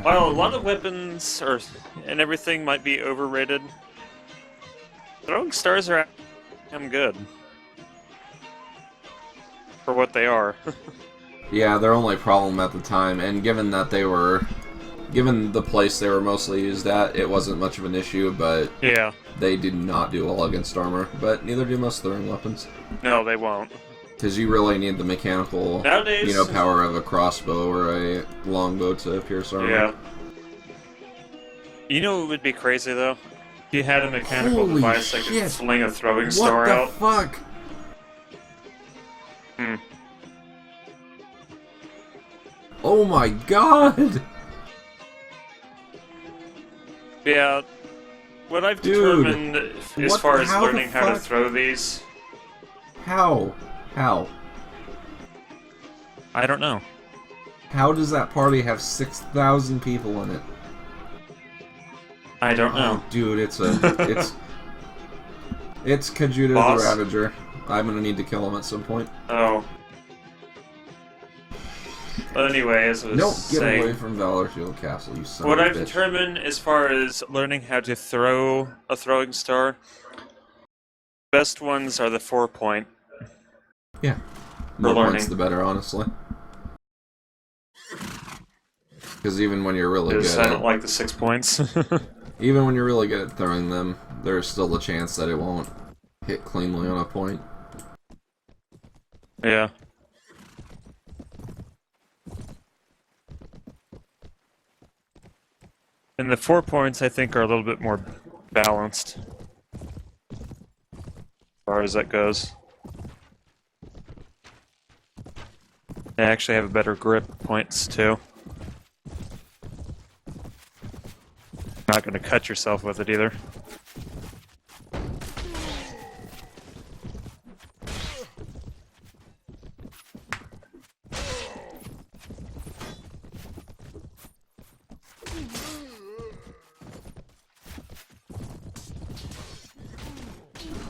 While a lot of weapons and everything might be overrated, throwing stars are damn good for what they are. Yeah, their only problem at the time, and given that they were, given the place they were mostly used at, it wasn't much of an issue, but Yeah. they did not do well against armor, but neither do most throwing weapons. No, they won't. Because you really need the mechanical, Nowadays, power of a crossbow or a longbow to pierce armor. Yeah. You know what would be crazy, though? If you had a mechanical Holy device that could shit. fling a throwing star out. What the fuck? Hmm. Oh my god! Yeah. What I've Dude, determined as what- far as how the learning how to fuck? throw these... How? How? I don't know. How does that party have 6,000 people in it? I don't know. Oh, dude, it's Kajuta Boss? the Ravager. I'm gonna need to kill him at some point. Oh. But anyway, as I was No, get away saying, from Valor Shield Castle, you son what of a I've bitch. determined as far as learning how to throw a throwing star, best ones are the 4-point. Yeah. For More learning. points the better, honestly. Because even when you're really Because good I don't like the 6 points. even when you're really good at throwing them, there's still a chance that it won't hit cleanly on a point. Yeah. And the 4 points, I think, are a little bit more balanced. As far as that goes. They actually have a better grip points, too. Not going to cut yourself with it either.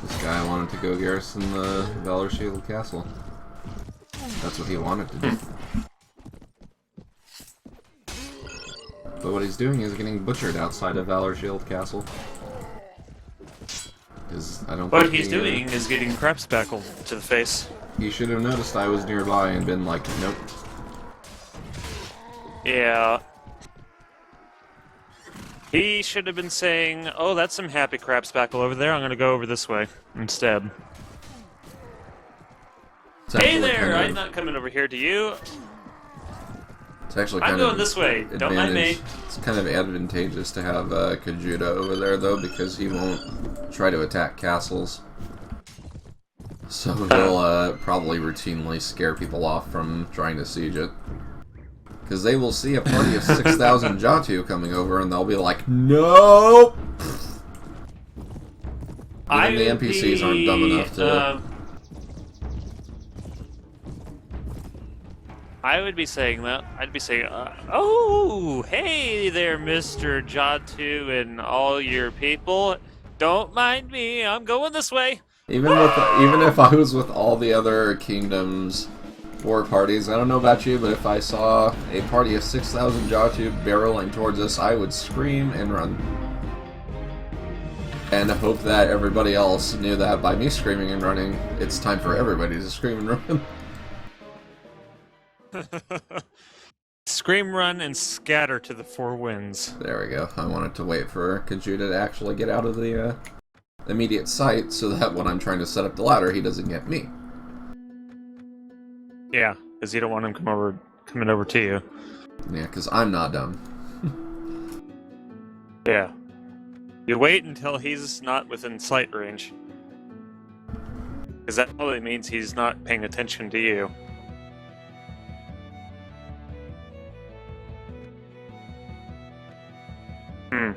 This guy wanted to go garrison the Valor Shield Castle. That's what he wanted to do. But what he's doing is getting butchered outside of Valor Shield Castle. Because I don't What think he's doing is getting crap spackled to the face. He should have noticed I was nearby and been like, nope. Yeah. He should have been saying, oh, that's some happy crap spackle over there. I'm going to go over this way instead. It's Hey actually there! kind I'm of- not coming over here to you. It's actually I'm kind going of this way. Don't mind me. It's kind of advantageous to have Kajuta over there, though, because he won't try to attack castles. So he'll probably routinely scare people off from trying to siege it. Because they will see a party of 6,000 Jatu coming over, and they'll be like, nope! Even the NPCs aren't dumb enough to... I would be saying that. I'd be saying, oh, hey there, Mr. Jatu and all your people. Don't mind me. I'm going this way. Even if I was with all the other kingdoms' war parties, I don't know about you, but if I saw a party of 6,000 Jatu barreling towards us, I would scream and run. And hope that everybody else knew that by me screaming and running, it's time for everybody to scream and run. Scream, run, and scatter to the four winds. There we go. I wanted to wait for Kajuta to actually get out of the immediate sight so that when I'm trying to set up the ladder, he doesn't get me. Yeah, because you don't want him coming over to you. Yeah, because I'm not dumb. Yeah. You wait until he's not within sight range. Because that probably means he's not paying attention to you. Hmm.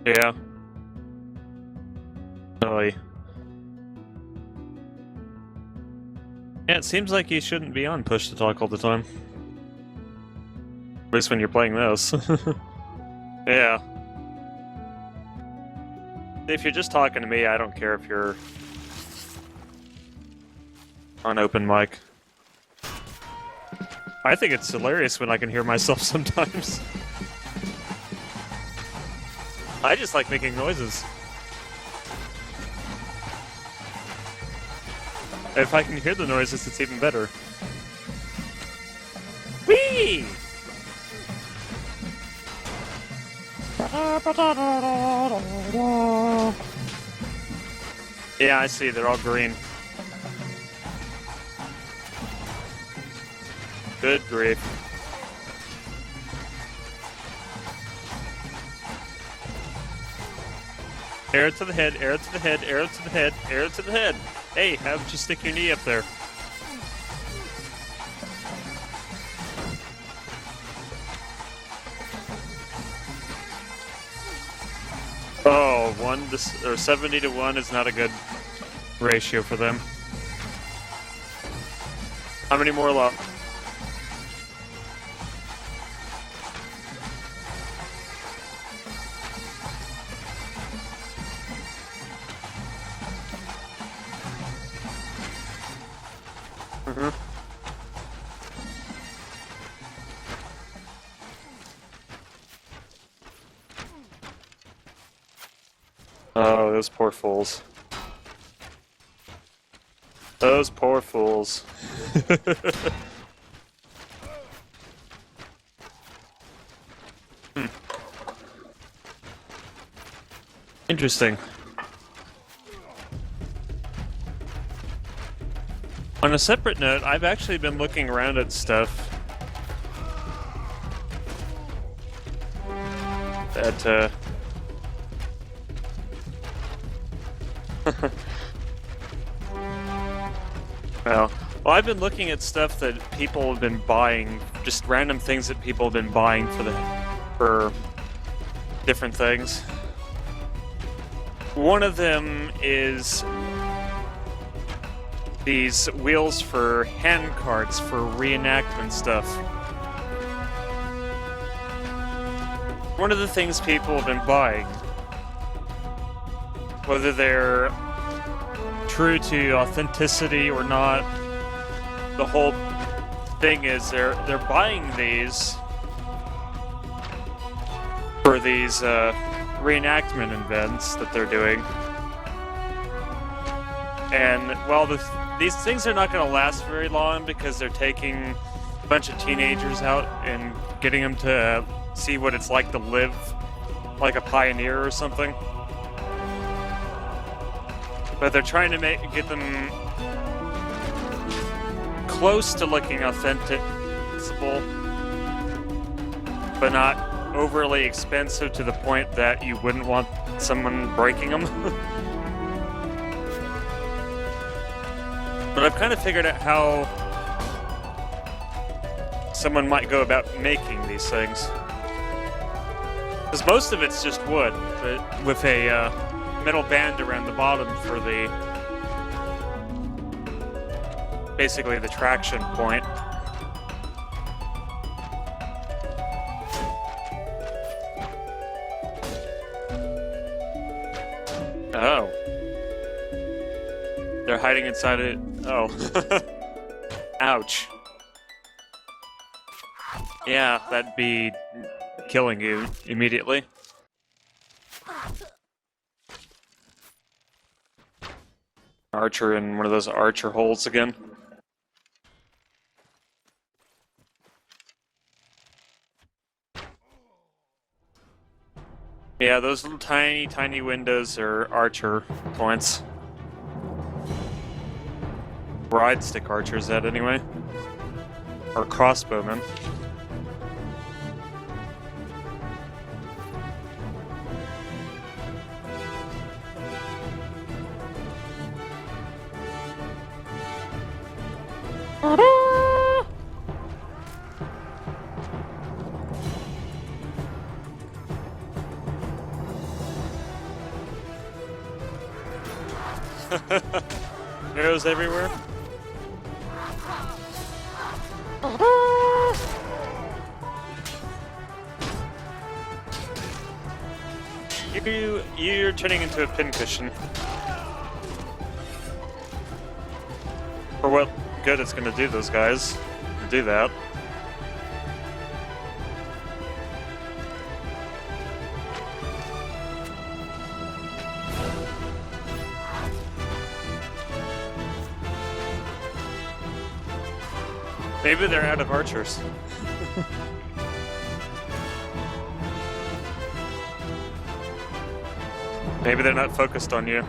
Yeah. Really. Yeah, it seems like you shouldn't be on push to talk all the time. At least when you're playing this. Yeah. If you're just talking to me, I don't care if you're on open mic. I think it's hilarious when I can hear myself sometimes. I just like making noises. If I can hear the noises, it's even better. Whee! Yeah, I see. They're all green. Good grief. Arrow to the head, arrow to the head, arrow to the head, arrow to the head. Hey, how about you stick your knee up there? Oh, 70 to 1 is not a good ratio for them. How many more left? Oh, those poor fools. Those poor fools. Interesting. On a separate note, I've actually been looking around at stuff that, well, I've been looking at stuff that people have been buying, just random things that people have been buying for different things. One of them is these wheels for hand carts for reenactment stuff. One of the things people have been buying, whether they're true to authenticity or not, the whole thing is they're buying these for these reenactment events that they're doing. And while these things are not going to last very long because they're taking a bunch of teenagers out and getting them to see what it's like to live like a pioneer or something. But they're trying to get them close to looking authentic, but not overly expensive to the point that you wouldn't want someone breaking them. But I've kind of figured out how someone might go about making these things. Because most of it's just wood, but with a metal band around the bottom for basically the traction point. Oh. They're hiding inside it. Oh. Ouch. Yeah, that'd be killing you immediately. Archer in one of those archer holes again. Yeah, those little tiny windows are archer points. Where I'd stick archers at anyway. Or crossbowmen. Arrows everywhere. You're turning into a pincushion. For what good it's gonna do those guys to do that. Maybe they're out of archers. Maybe they're not focused on you.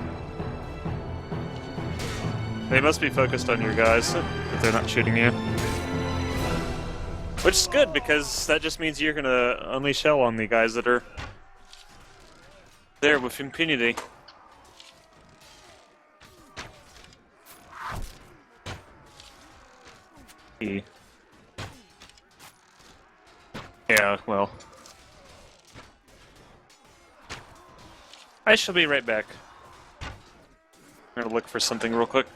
They must be focused on your guys if they're not shooting you. Which is good, because that just means you're gonna unleash hell on the guys that are there with impunity. Yeah, well. I shall be right back. I'm gonna look for something real quick.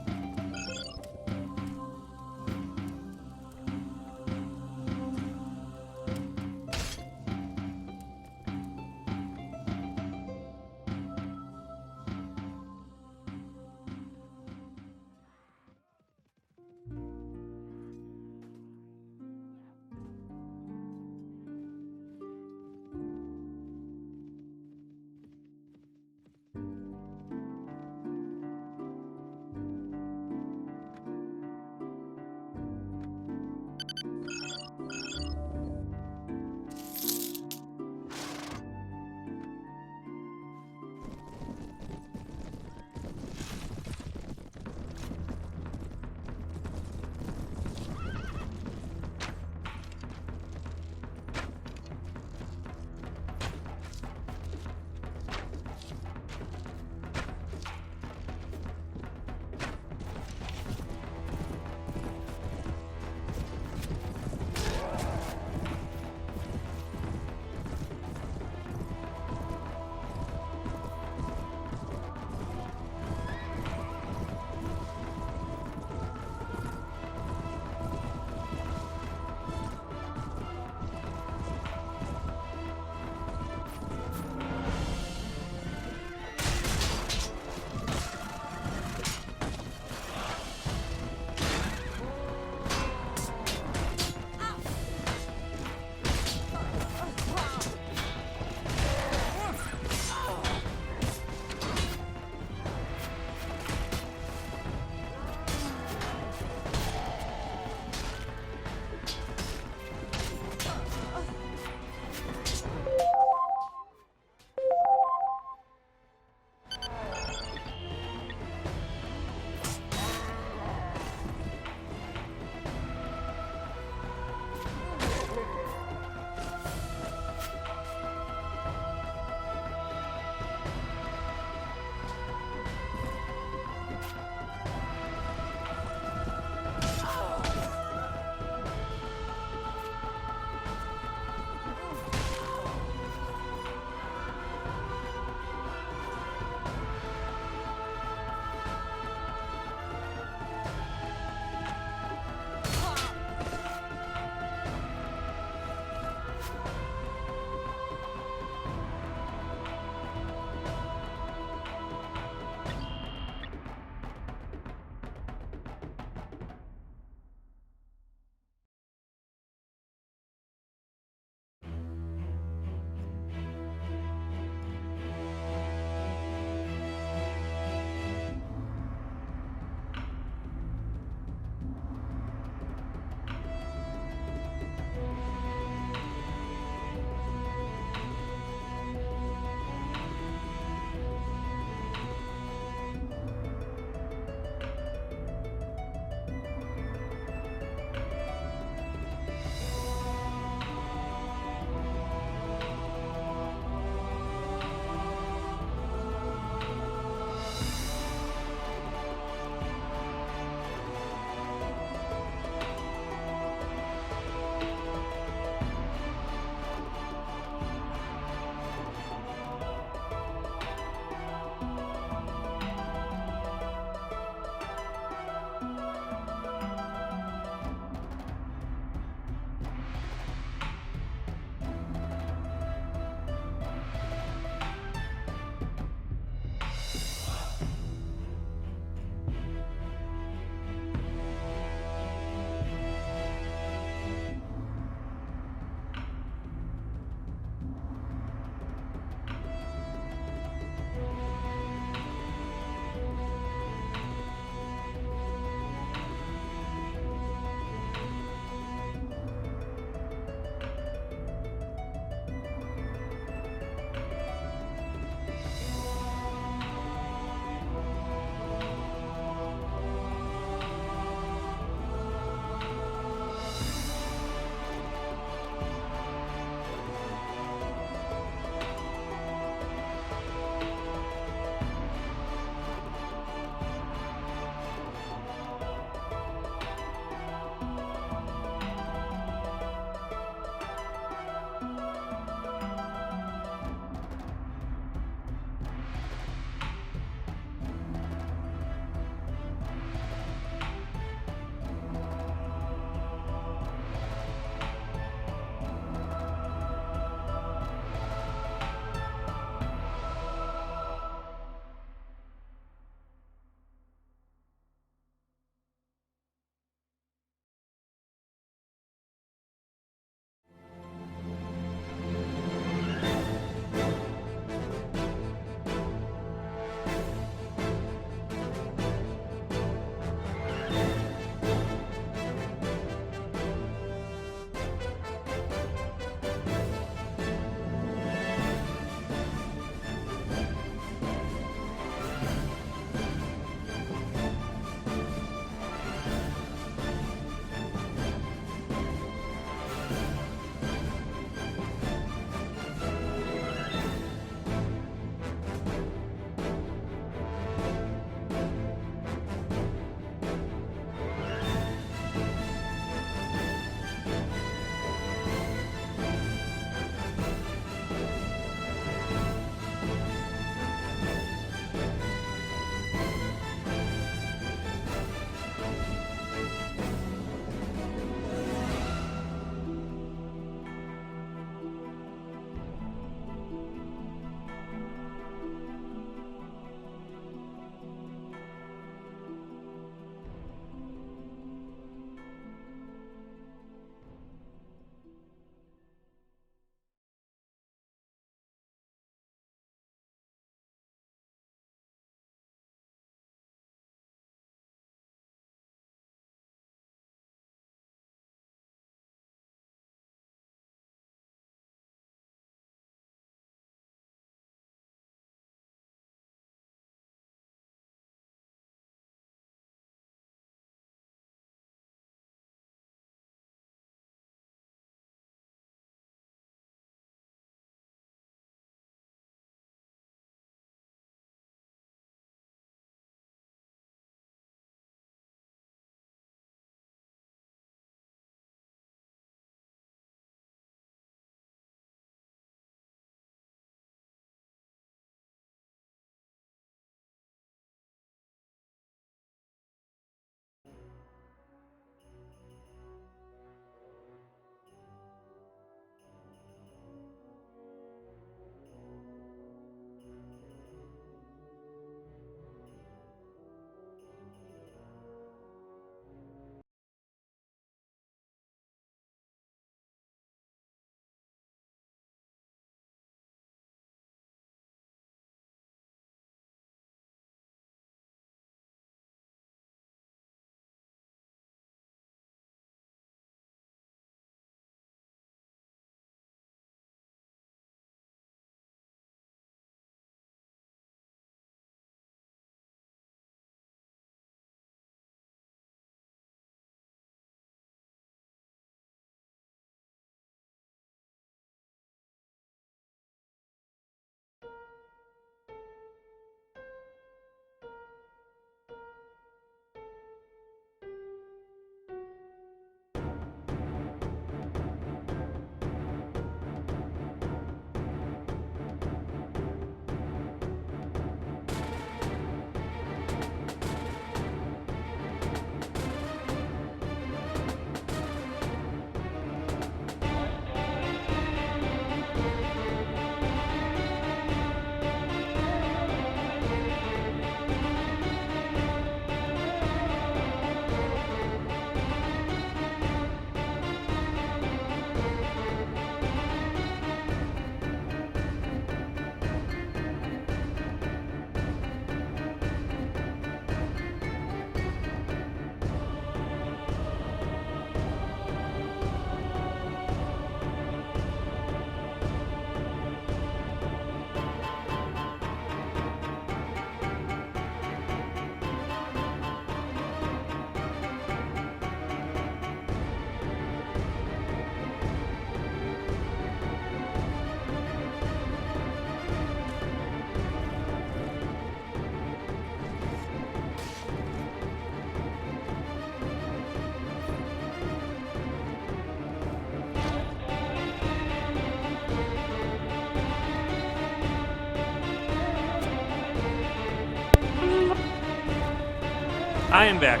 I am back.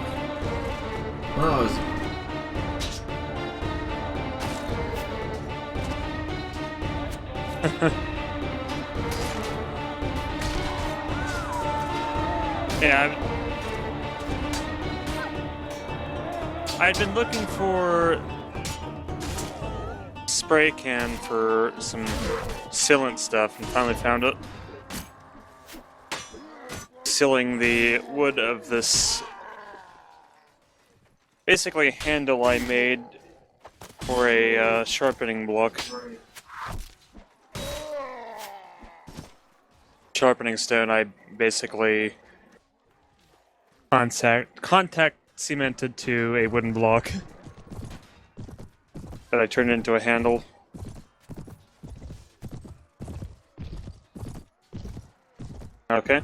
Oh, Yeah, I'd been looking for spray can for some sealant stuff and finally found it. Sealing the wood of this basically handle I made for a sharpening block. Sharpening stone I basically contact cemented to a wooden block that I turned into a handle. Okay.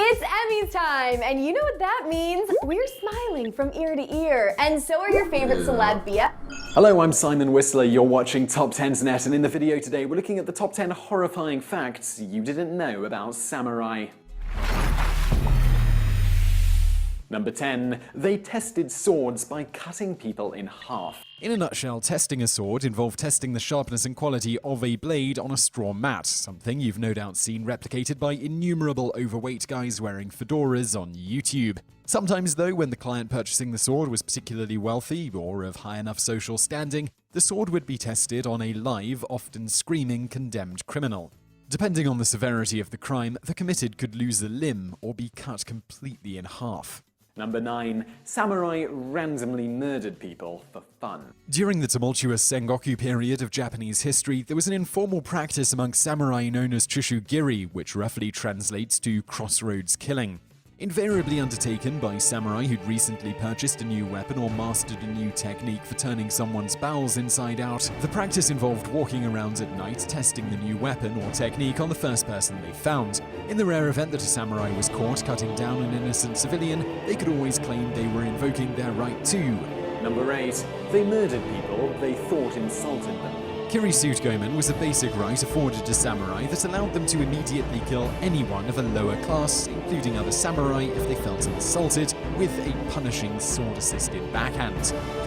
It's Emmy's time, and you know what that means? We're smiling from ear to ear, and so are your favorite celeb BF. Hello, I'm Simon Whistler, you're watching Top 10's Net, and in the video today we're looking at the top 10 horrifying facts you didn't know about samurai. Number 10. They tested swords by cutting people in half. In a nutshell, testing a sword involved testing the sharpness and quality of a blade on a straw mat, something you've no doubt seen replicated by innumerable overweight guys wearing fedoras on YouTube. Sometimes though, when the client purchasing the sword was particularly wealthy or of high enough social standing, the sword would be tested on a live, often screaming, condemned criminal. Depending on the severity of the crime, the committed could lose a limb or be cut completely in half. Number 9. Samurai randomly murdered people for fun. During the tumultuous Sengoku period of Japanese history, there was an informal practice among samurai known as chushugiri, which roughly translates to crossroads killing. Invariably undertaken by samurai who'd recently purchased a new weapon or mastered a new technique for turning someone's bowels inside out, the practice involved walking around at night testing the new weapon or technique on the first person they found. In the rare event that a samurai was caught cutting down an innocent civilian, they could always claim they were invoking their right to. Number 8. They murdered people they thought insulted them. Kirisute Gomen was a basic right afforded to samurai that allowed them to immediately kill anyone of a lower class, including other samurai if they felt insulted, with a punishing sword-assisted backhand.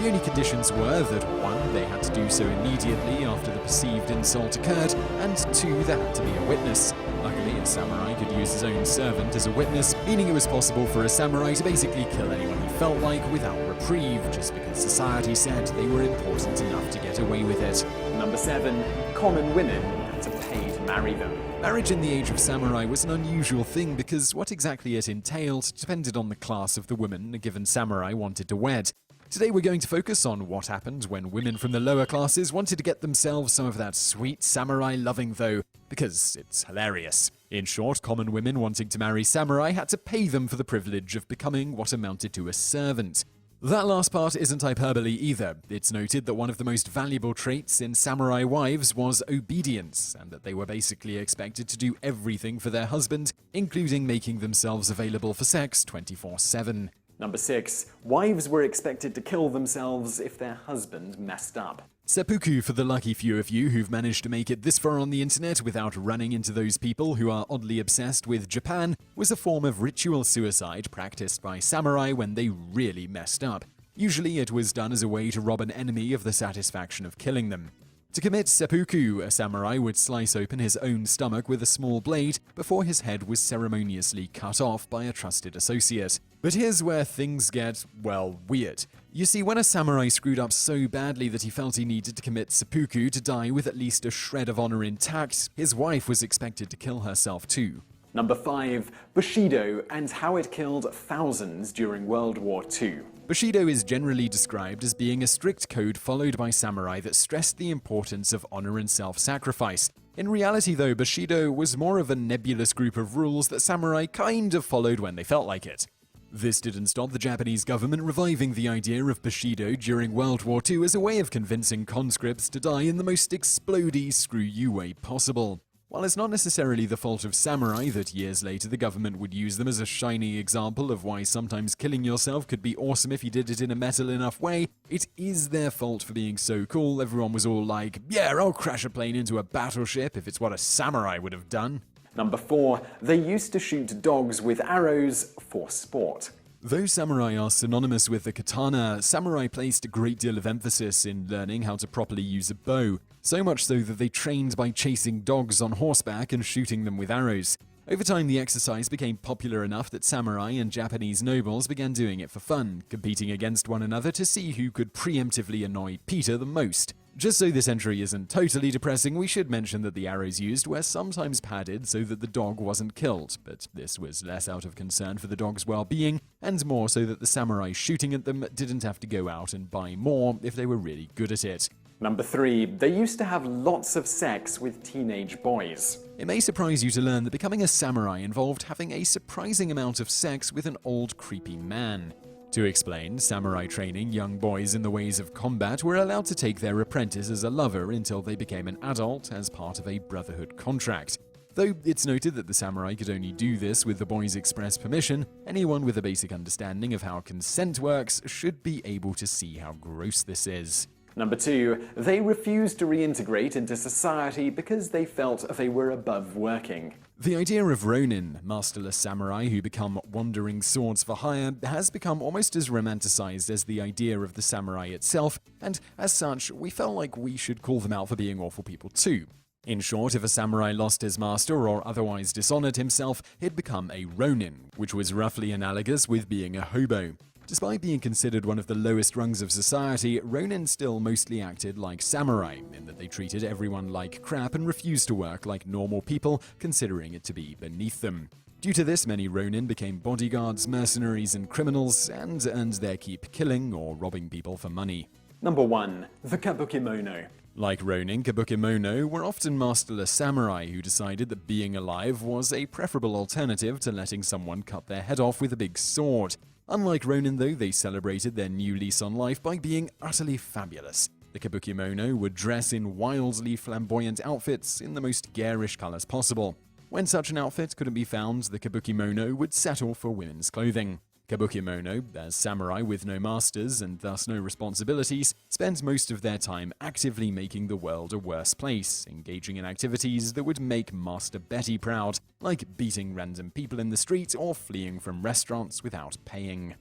The only conditions were that 1. They had to do so immediately after the perceived insult occurred, and 2. There had to be a witness. Luckily, a samurai could use his own servant as a witness, meaning it was possible for a samurai to basically kill anyone he felt like without reprieve, just because society said they were important enough to get away with it. Number 7. Common women had to pay to marry them. Marriage in the age of samurai was an unusual thing because what exactly it entailed depended on the class of the woman a given samurai wanted to wed. Today we're going to focus on what happened when women from the lower classes wanted to get themselves some of that sweet samurai loving though, because it's hilarious. In short, common women wanting to marry samurai had to pay them for the privilege of becoming what amounted to a servant. That last part isn't hyperbole either. It's noted that one of the most valuable traits in samurai wives was obedience, and that they were basically expected to do everything for their husband, including making themselves available for sex 24/7. Number 6. Wives were expected to kill themselves if their husband messed up. Seppuku, for the lucky few of you who've managed to make it this far on the internet without running into those people who are oddly obsessed with Japan, was a form of ritual suicide practiced by samurai when they really messed up. Usually it was done as a way to rob an enemy of the satisfaction of killing them. To commit seppuku, a samurai would slice open his own stomach with a small blade before his head was ceremoniously cut off by a trusted associate. But here's where things get, well, weird. You see, when a samurai screwed up so badly that he felt he needed to commit seppuku to die with at least a shred of honor intact, his wife was expected to kill herself too. Number 5. Bushido and how it killed thousands during World War II. Bushido is generally described as being a strict code followed by samurai that stressed the importance of honor and self-sacrifice. In reality though, Bushido was more of a nebulous group of rules that samurai kind of followed when they felt like it. This didn't stop the Japanese government reviving the idea of Bushido during World War II as a way of convincing conscripts to die in the most explodey screw-you way possible. While it's not necessarily the fault of samurai that years later the government would use them as a shining example of why sometimes killing yourself could be awesome if you did it in a metal enough way, it is their fault for being so cool. Everyone was all like, yeah, I'll crash a plane into a battleship if it's what a samurai would have done. Number 4. They used to shoot dogs with arrows for sport. Though samurai are synonymous with the katana, samurai placed a great deal of emphasis in learning how to properly use a bow, so much so that they trained by chasing dogs on horseback and shooting them with arrows. Over time, the exercise became popular enough that samurai and Japanese nobles began doing it for fun, competing against one another to see who could preemptively annoy Peter the most. Just so this entry isn't totally depressing, we should mention that the arrows used were sometimes padded so that the dog wasn't killed, but this was less out of concern for the dog's well-being, and more so that the samurai shooting at them didn't have to go out and buy more if they were really good at it. Number 3. They used to have lots of sex with teenage boys. It may surprise you to learn that becoming a samurai involved having a surprising amount of sex with an old creepy man. To explain samurai training, young boys in the ways of combat were allowed to take their apprentice as a lover until they became an adult as part of a brotherhood contract. Though it's noted that the samurai could only do this with the boy's express permission, anyone with a basic understanding of how consent works should be able to see how gross this is. Number 2, they refused to reintegrate into society because they felt they were above working. The idea of ronin, masterless samurai who become wandering swords for hire, has become almost as romanticized as the idea of the samurai itself, and as such, we felt like we should call them out for being awful people too. In short, if a samurai lost his master or otherwise dishonored himself, he'd become a ronin, which was roughly analogous with being a hobo. Despite being considered one of the lowest rungs of society, ronin still mostly acted like samurai, in that they treated everyone like crap and refused to work like normal people, considering it to be beneath them. Due to this, many ronin became bodyguards, mercenaries, and criminals, and earned their keep killing or robbing people for money. Number 1, the Kabukimono. Like ronin, Kabukimono were often masterless samurai who decided that being alive was a preferable alternative to letting someone cut their head off with a big sword. Unlike ronin though, they celebrated their new lease on life by being utterly fabulous. The Kabukimono would dress in wildly flamboyant outfits in the most garish colors possible. When such an outfit couldn't be found, the Kabukimono would settle for women's clothing. Kabukimono, as samurai with no masters and thus no responsibilities, spent most of their time actively making the world a worse place, engaging in activities that would make Master Betty proud, like beating random people in the street or fleeing from restaurants without paying.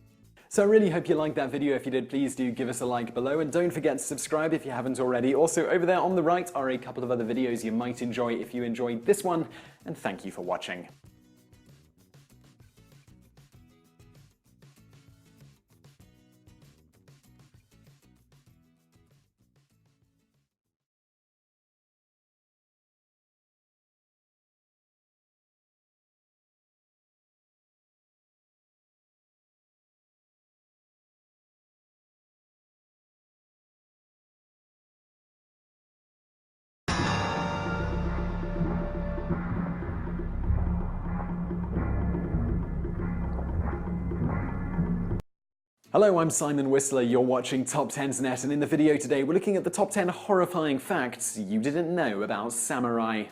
So I really hope you liked that video. If you did, please do give us a like below, and don't forget to subscribe if you haven't already. Also, over there on the right are a couple of other videos you might enjoy if you enjoyed this one, and thank you for watching. Hello, I'm Simon Whistler, you're watching Top 10's Net, and in the video today we're looking at the top 10 horrifying facts you didn't know about samurai.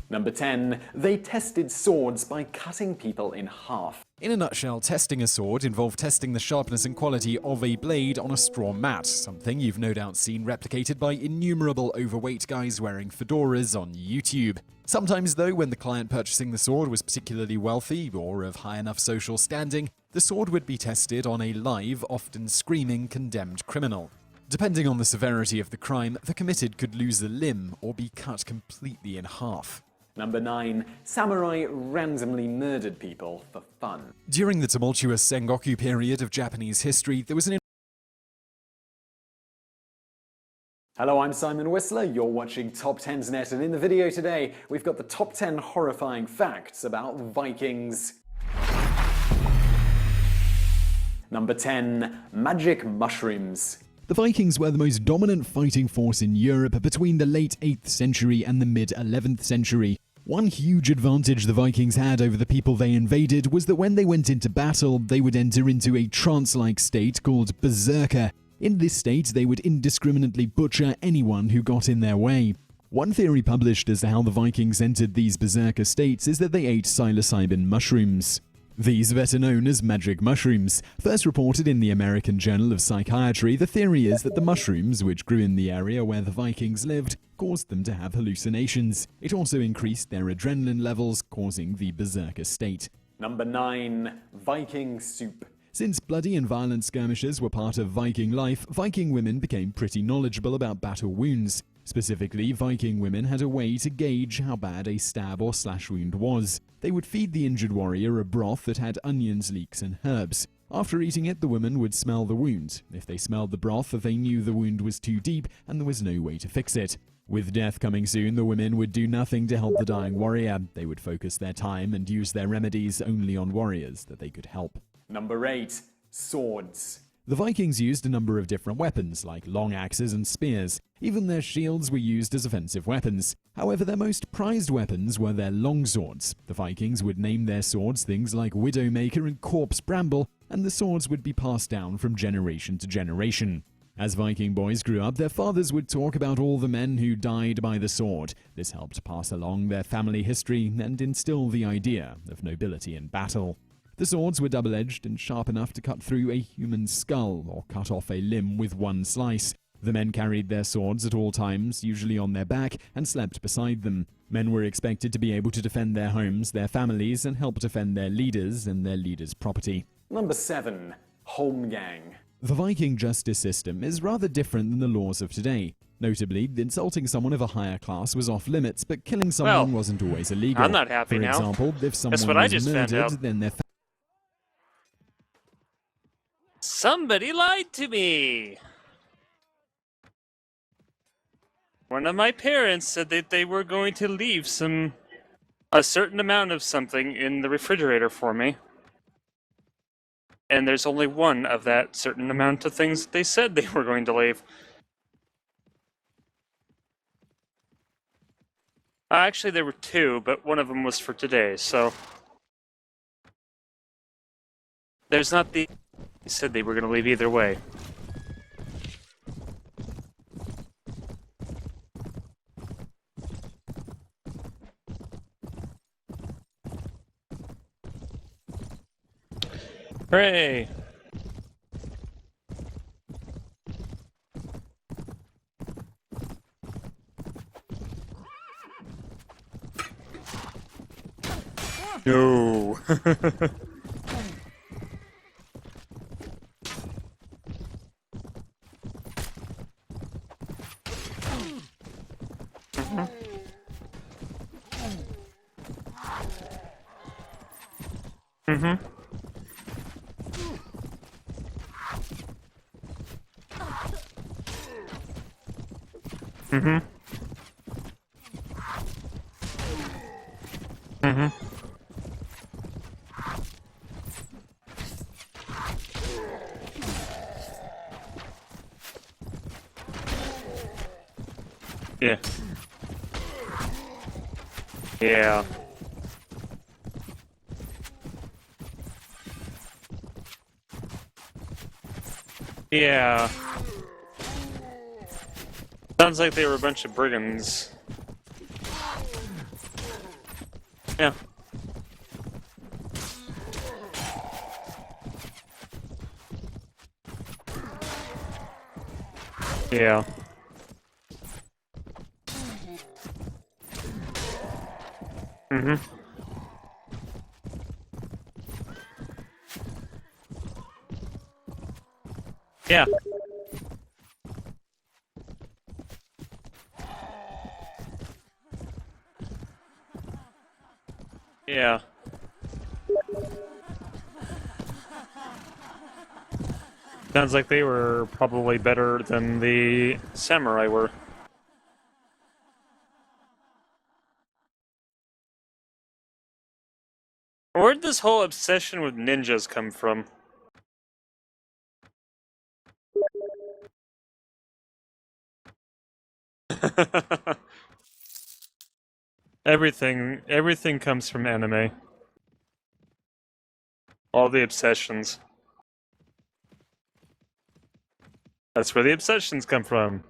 Number 10. They tested swords by cutting people in half. In a nutshell, testing a sword involved testing the sharpness and quality of a blade on a straw mat, something you've no doubt seen replicated by innumerable overweight guys wearing fedoras on YouTube. Sometimes though, when the client purchasing the sword was particularly wealthy or of high enough social standing, the sword would be tested on a live, often screaming, condemned criminal. Depending on the severity of the crime, the committed could lose a limb or be cut completely in half. Number 9. Samurai randomly murdered people for fun. During the tumultuous Sengoku period of Japanese history, there was an Hello, I'm Simon Whistler, you're watching Top 10's Net, and in the video today, we've got the top 10 horrifying facts about Vikings. Number 10. Magic mushrooms. The Vikings were the most dominant fighting force in Europe between the late 8th century and the mid-11th century. One huge advantage the Vikings had over the people they invaded was that when they went into battle, they would enter into a trance-like state called Berserker. In this state, they would indiscriminately butcher anyone who got in their way. One theory published as to how the Vikings entered these Berserker states is that they ate psilocybin mushrooms. These are better known as magic mushrooms. First reported in the American Journal of Psychiatry, the theory is that the mushrooms, which grew in the area where the Vikings lived, caused them to have hallucinations. It also increased their adrenaline levels, causing the Berserker state. Number 9. Viking soup. Since bloody and violent skirmishes were part of Viking life, Viking women became pretty knowledgeable about battle wounds. Specifically, Viking women had a way to gauge how bad a stab or slash wound was. They would feed the injured warrior a broth that had onions, leeks, and herbs. After eating it, the women would smell the wound. If they smelled the broth, they knew the wound was too deep and there was no way to fix it. With death coming soon, the women would do nothing to help the dying warrior. They would focus their time and use their remedies only on warriors that they could help. Number 8. Swords. The Vikings used a number of different weapons, like long axes and spears. Even their shields were used as offensive weapons. However, their most prized weapons were their longswords. The Vikings would name their swords things like Widowmaker and Corpse Bramble, and the swords would be passed down from generation to generation. As Viking boys grew up, their fathers would talk about all the men who died by the sword. This helped pass along their family history and instill the idea of nobility in battle. The swords were double-edged and sharp enough to cut through a human skull or cut off a limb with one slice. The men carried their swords at all times, usually on their back, and slept beside them. Men were expected to be able to defend their homes, their families, and help defend their leaders and their leaders' property. Number 7. Holmgang. The Viking justice system is rather different than the laws of today. Notably, insulting someone of a higher class was off limits, but killing someone Well, wasn't always illegal. I'm not happy For now. example, if someone That's what I was just found murdered, out. then their Somebody lied to me! One of my parents said that they were going to leave a certain amount of something in the refrigerator for me. And there's only one of that certain amount of things that they said they were going to leave. Actually, there were two, but one of them was for today, so... There's not the... They said they were going to leave either way. Hooray! No! Mm-hmm. Mm-hmm. Mm-hmm. Yeah. Yeah. Yeah. Sounds like they were a bunch of brigands. Yeah. Yeah. Mm-hmm. Yeah. Yeah. Sounds like they were probably better than the samurai were. Where'd this whole obsession with ninjas come from? Everything comes from anime. All the obsessions. That's where the obsessions come from.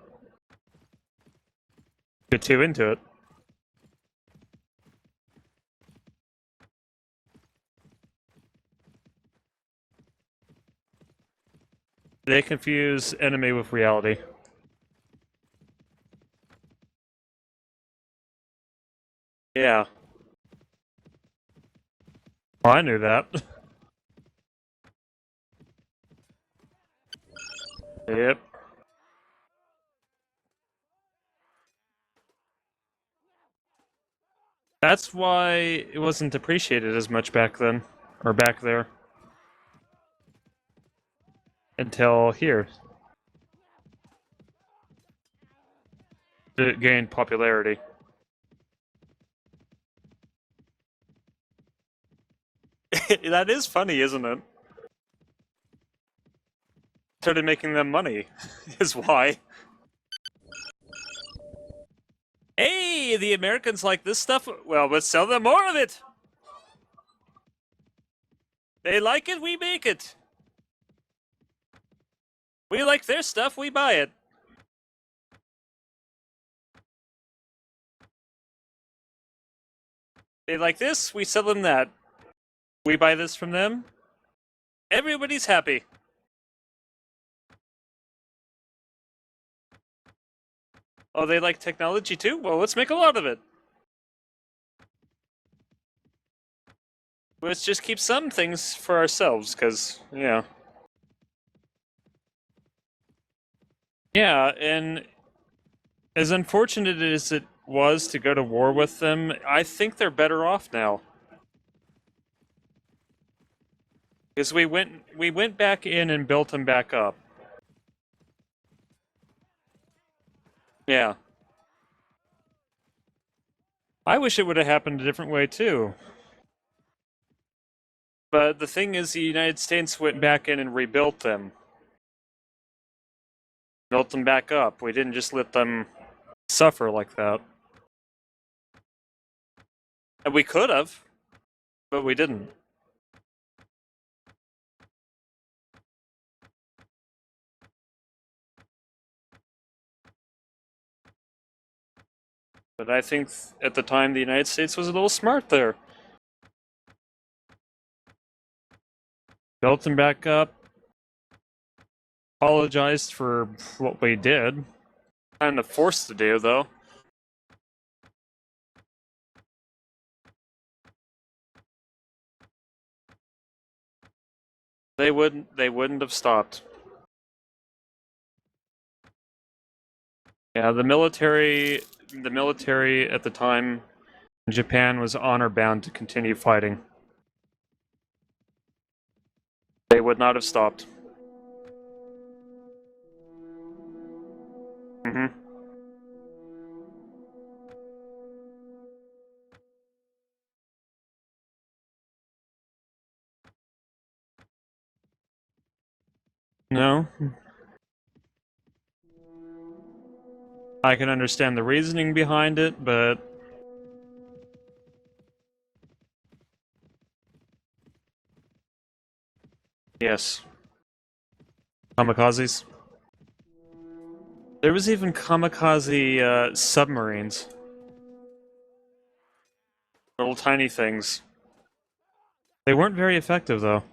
Get too into it. They confuse anime with reality. Yeah. Well, I knew that. Yep. That's why it wasn't appreciated as much back then, or back there. Until here. It gained popularity. That is funny, isn't it? Started making them money, is why. Hey, the Americans like this stuff? Well, let's sell them more of it! They like it, we make it! We like their stuff, we buy it. They like this, we sell them that. We buy this from them. Everybody's happy. Oh, they like technology too? Well, let's make a lot of it. Let's just keep some things for ourselves, because, yeah. Yeah, and as unfortunate as it was to go to war with them, I think they're better off now. Because we went back in and built them back up. Yeah. I wish it would have happened a different way too. But the thing is, the United States went back in and rebuilt them. Built them back up. We didn't just let them suffer like that. And we could have, but we didn't. But I think at the time the United States was a little smart there. Built them back up. Apologized for what we did. Kind of forced to do, though. They wouldn't have stopped. Yeah, the military at the time in Japan was honor bound to continue fighting. They would not have stopped. Mm-hmm. No. I can understand the reasoning behind it, but yes. Kamikazes. There was even kamikaze submarines. Little tiny things. They weren't very effective, though.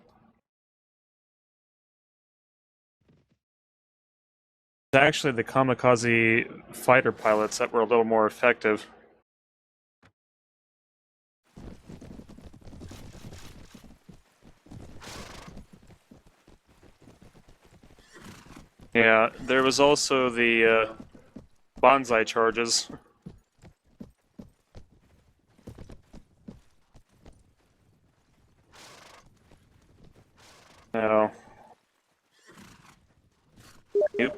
It's actually the kamikaze fighter pilots that were a little more effective. Yeah, there was also the bonsai charges. No. Yep.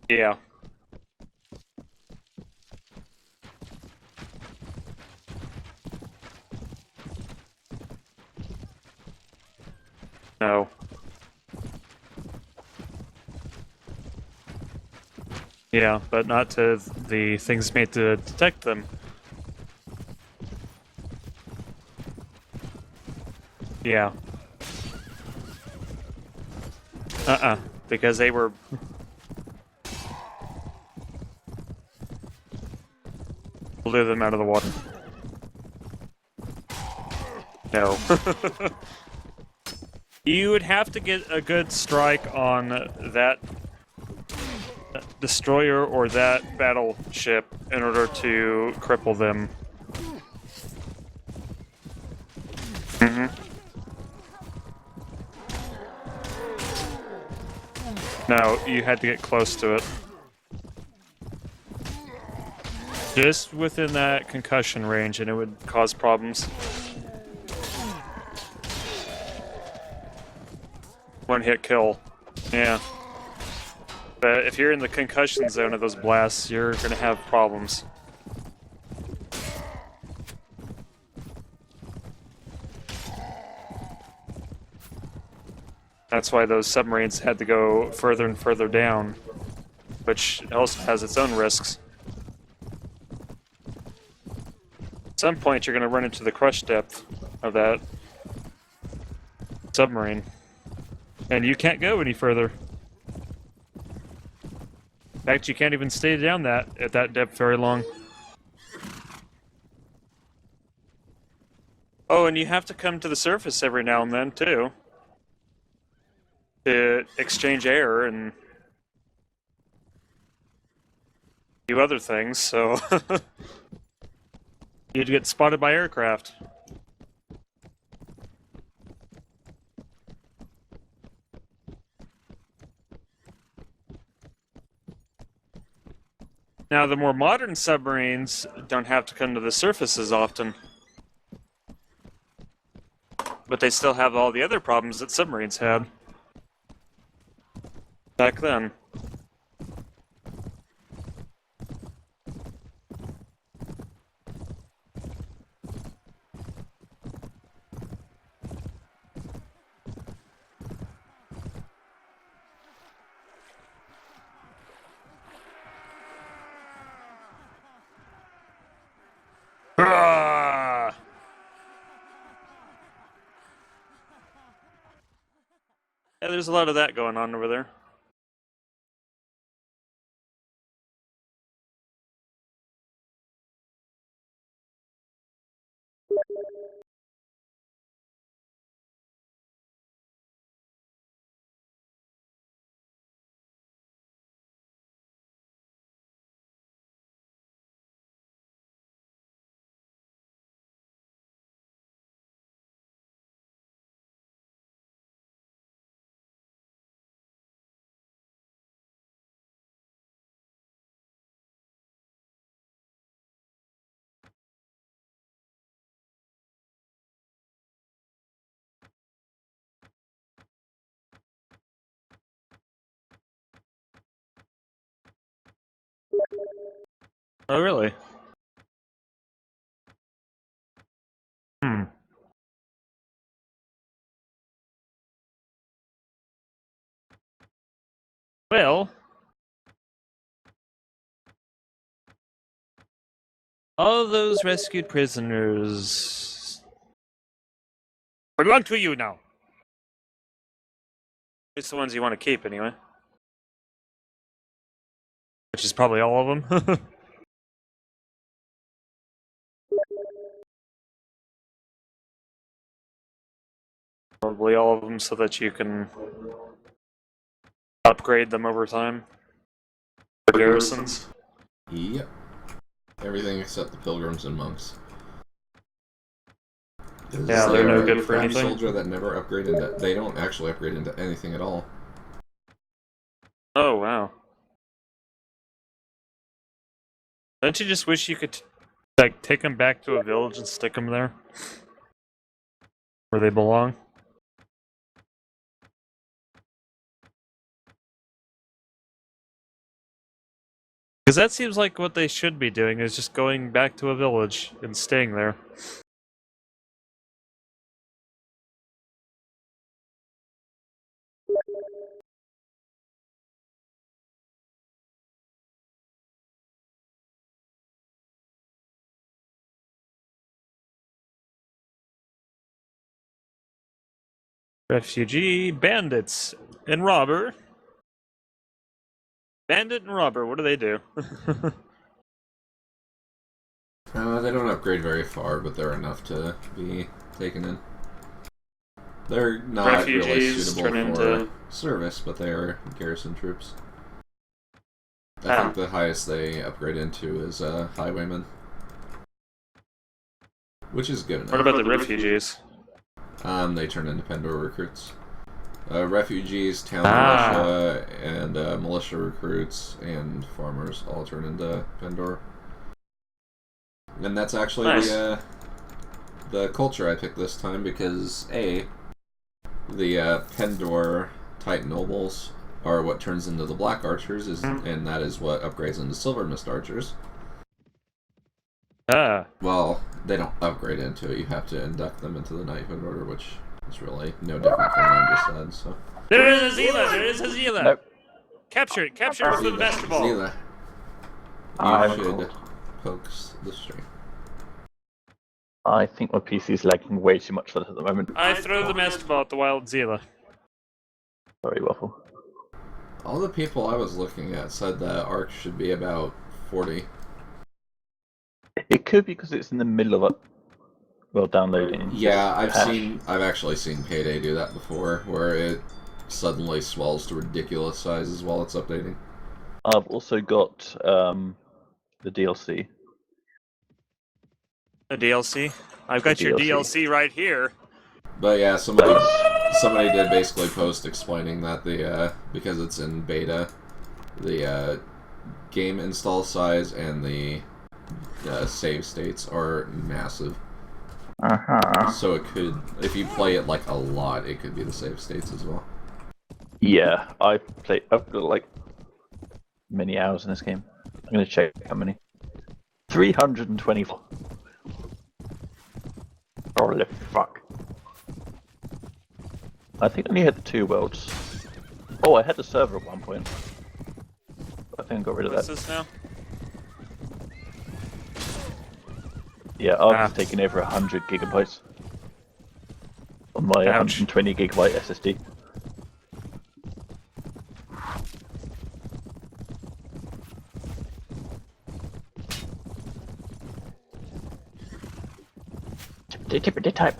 Yeah. No. Yeah, but not to the things made to detect them. Yeah. Because they were... blew them out of the water. No. You would have to get a good strike on that destroyer or that battleship in order to cripple them. Mm-hmm. No, you had to get close to it. Just within that concussion range, and it would cause problems. One hit kill. Yeah. But if you're in the concussion zone of those blasts, you're gonna have problems. That's why those submarines had to go further and further down, which also has its own risks. At some point, you're going to run into the crush depth of that submarine, and you can't go any further. In fact, you can't even stay down at that depth very long. Oh, and you have to come to the surface every now and then, too, to exchange air and do other things, so you'd get spotted by aircraft. Now, the more modern submarines don't have to come to the surface as often, but they still have all the other problems that submarines had back then. Ah! Yeah, there's a lot of that going on over there. Oh, really? Hmm. Well, all those rescued prisoners belong to you now. It's the ones you want to keep, anyway. Which is probably all of them. Probably all of them, so that you can upgrade them over time. For garrisons. Yep. Everything except the pilgrims and monks. Yeah, they're no good for anything. Soldier that never upgrade into. They don't actually upgrade into anything at all. Oh, wow. Don't you just wish you could, like, take them back to a village and stick them there? Where they belong? Because that seems like what they should be doing, is just going back to a village and staying there. Refugee, bandits, and robber. Bandit and robber, what do they do? They don't upgrade very far, but they're enough to be taken in. They're not really Refugees suitable turn for into service, but they are garrison troops. I think the highest they upgrade into is highwaymen, which is good enough. What about the refugees? They turn into Pendor recruits. Refugees, town militia, and militia recruits and farmers all turn into Pendor. And that's actually nice. the culture I picked this time because the Pendor Titan nobles are what turns into the Black Archers, and that is what upgrades into Silver Mist Archers. Well, they don't upgrade into it. You have to induct them into the Knighthood Order, which is really no different from what I just said. So There is a Zila! There is a Zila! Nope. Capture it! Capture it with the basketball! Zila, I'm you should cold. poke the stream. I think my PC is lagging way too much for this at the moment. I throw the basketball at the wild Zila. Sorry, Waffle. All the people I was looking at said that Arc should be about 40. It could be because it's in the middle of it. Well, downloading. Yeah, Patch. I've actually seen Payday do that before, where it suddenly swells to ridiculous sizes while it's updating. I've also got the DLC. The DLC? I've got The your DLC. DLC right here. But yeah, somebody did basically post explaining that the because it's in beta, the game install size and the save states are massive. So it could, if you play it like a lot, it could be the save states as well. Yeah, I've got like many hours in this game. I'm gonna check how many. 324. Holy fuck. I think I only had the 2 worlds. Oh, I had the server at one point. I think I got rid of What's that. this now? Yeah, I've taken over 100 gigabytes on my Ouch. 120 gigabyte SSD. Tippity type.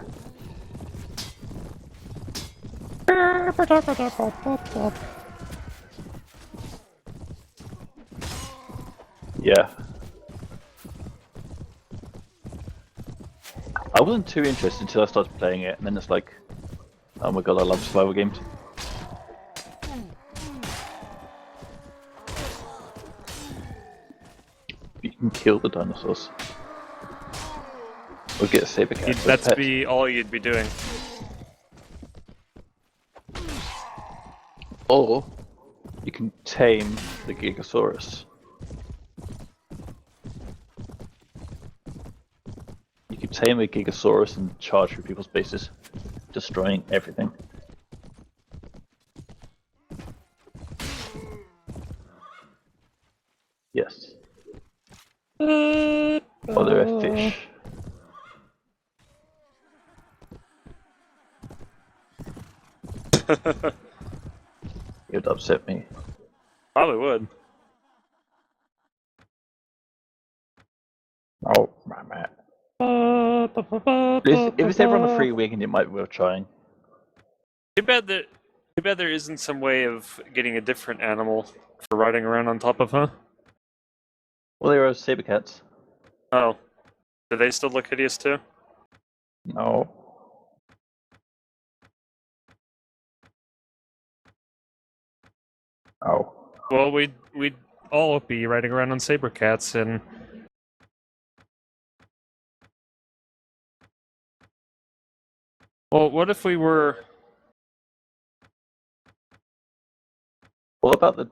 Yeah. I wasn't too interested until I started playing it, and then it's like, oh my god, I love survival games. You can kill the dinosaurs. Or get a saber cat. as a That's pet. be all you'd be doing. Or you can tame the Gigasaurus. You can tame a Gigasaurus and charge through people's bases, destroying everything. Yes. Or they're a fish. It would upset me. Probably would. Oh, my man. If it's ever on a free weekend, it might be worth trying. Too bad there isn't some way of getting a different animal for riding around on top of, huh? Well, there are saber cats. Oh. Do they still look hideous too? No. Oh. Well, we'd all be riding around on saber cats, and well, what if we were? What about the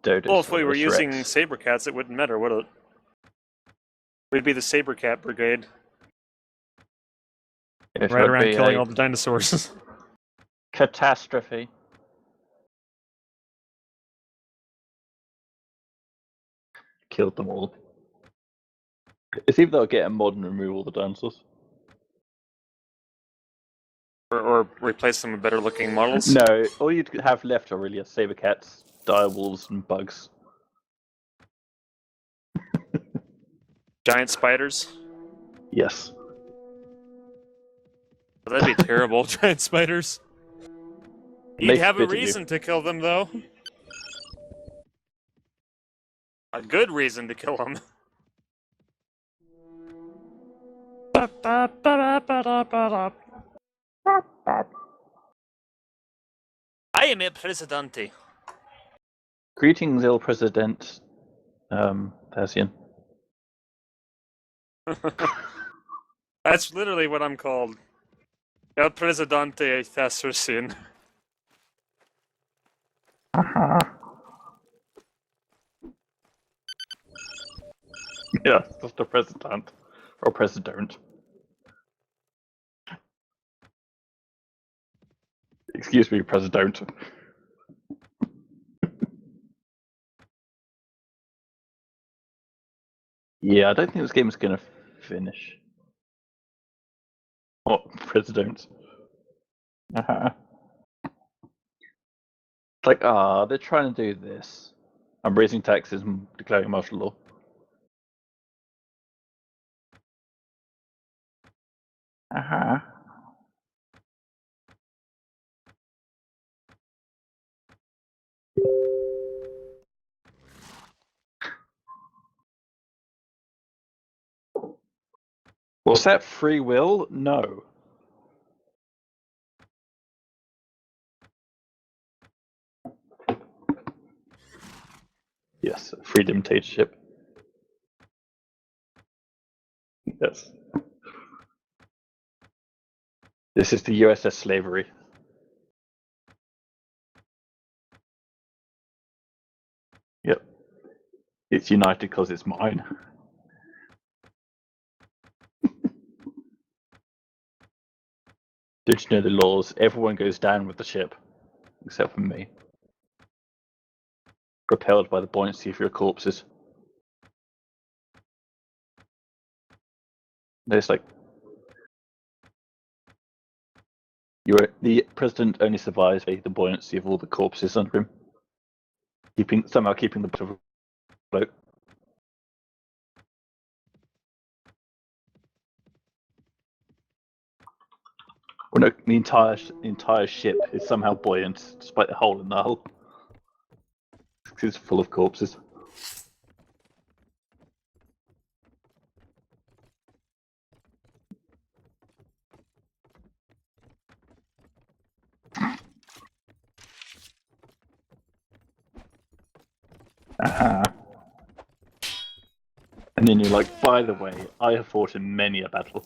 dodos? Well, if we or were the using Shreks? saber cats, it wouldn't matter, would it? We'd be the saber cat brigade, If right I'd around be killing a all the dinosaurs. catastrophe. Killed them all. It's either they'll get a mod and remove all the dinosaurs. or replace them with better looking models. No, all you'd have left are really saber cats, direwolves, and bugs. Giant spiders. Yes. That'd be terrible. Giant spiders. You'd Make have a bit of you. reason to kill them, though. A good reason to kill them. I am a presidente. Greetings, Il President, Thasian. That's literally what I'm called. El Presidente Thassersin. Yeah, just the President. Or President. Excuse me, President. Yeah, I don't think this game is going to finish. Oh, President. Uh-huh. It's like, they're trying to do this. I'm raising taxes and declaring martial law. Uh-huh. Was that free will? No. Yes, freedom dictatorship. Yes. This is the USS slavery. Yep. It's united because it's mine. Did you know the laws? Everyone goes down with the ship, except for me. Propelled by the buoyancy of your corpses. It's like the president only survives by the buoyancy of all the corpses under him, somehow keeping the boat afloat. Well, no, the entire ship is somehow buoyant, despite the hole in the hull. It's full of corpses. Uh-huh. And then you're like, by the way, I have fought in many a battle.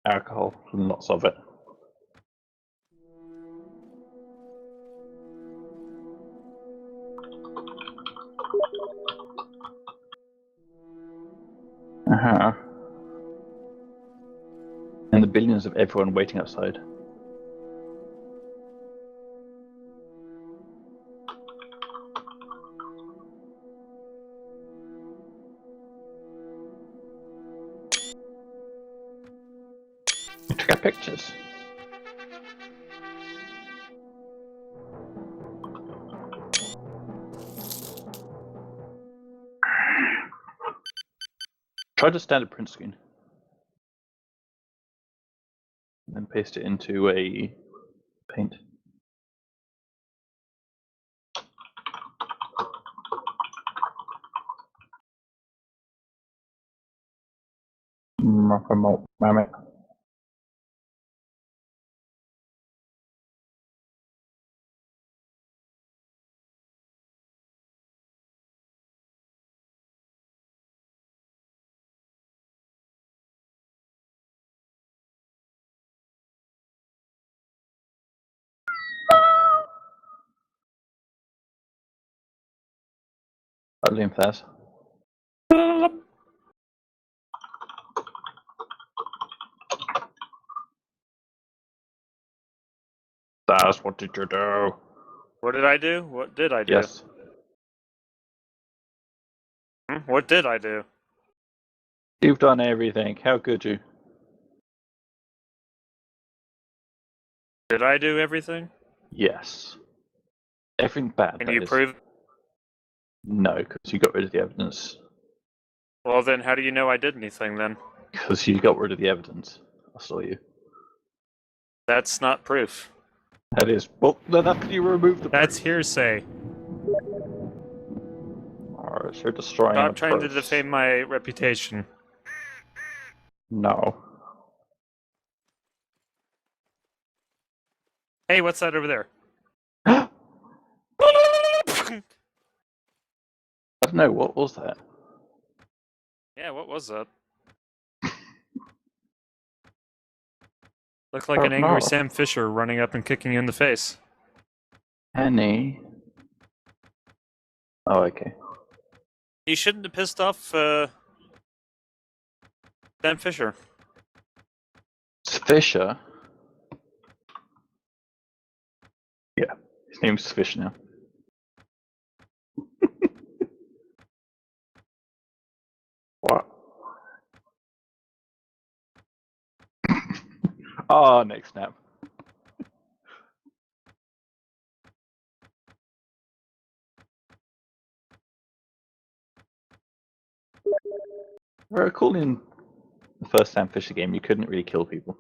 Alcohol, lots of it. Uh-huh. And the billions of everyone waiting outside. We took our pictures. Try to standard print screen. And then paste it into a paint. Mammoth. Lymph that. That's what did you do? What did I do? What did I do? Yes. What did I do? You've done everything. How could you? Did I do everything? Yes. Everything bad. Can that you is. prove? No, because you got rid of the evidence. Well, then how do you know I did anything then? Because you got rid of the evidence. I saw you. That's not proof. That is. Well, then after you remove the. That's hearsay. Alright, you're destroying. Stop trying to proofs. defame my reputation. No. Hey, what's that over there? I don't know, what was that? Yeah, what was that? Looked like Oh, an angry no. Sam Fisher running up and kicking you in the face. Annie. Oh, okay. You shouldn't have pissed off Sam Fisher. It's Fisher. Yeah, his name's Fisher now. What? Oh, next snap. I recall in the first Sam Fisher game, you couldn't really kill people.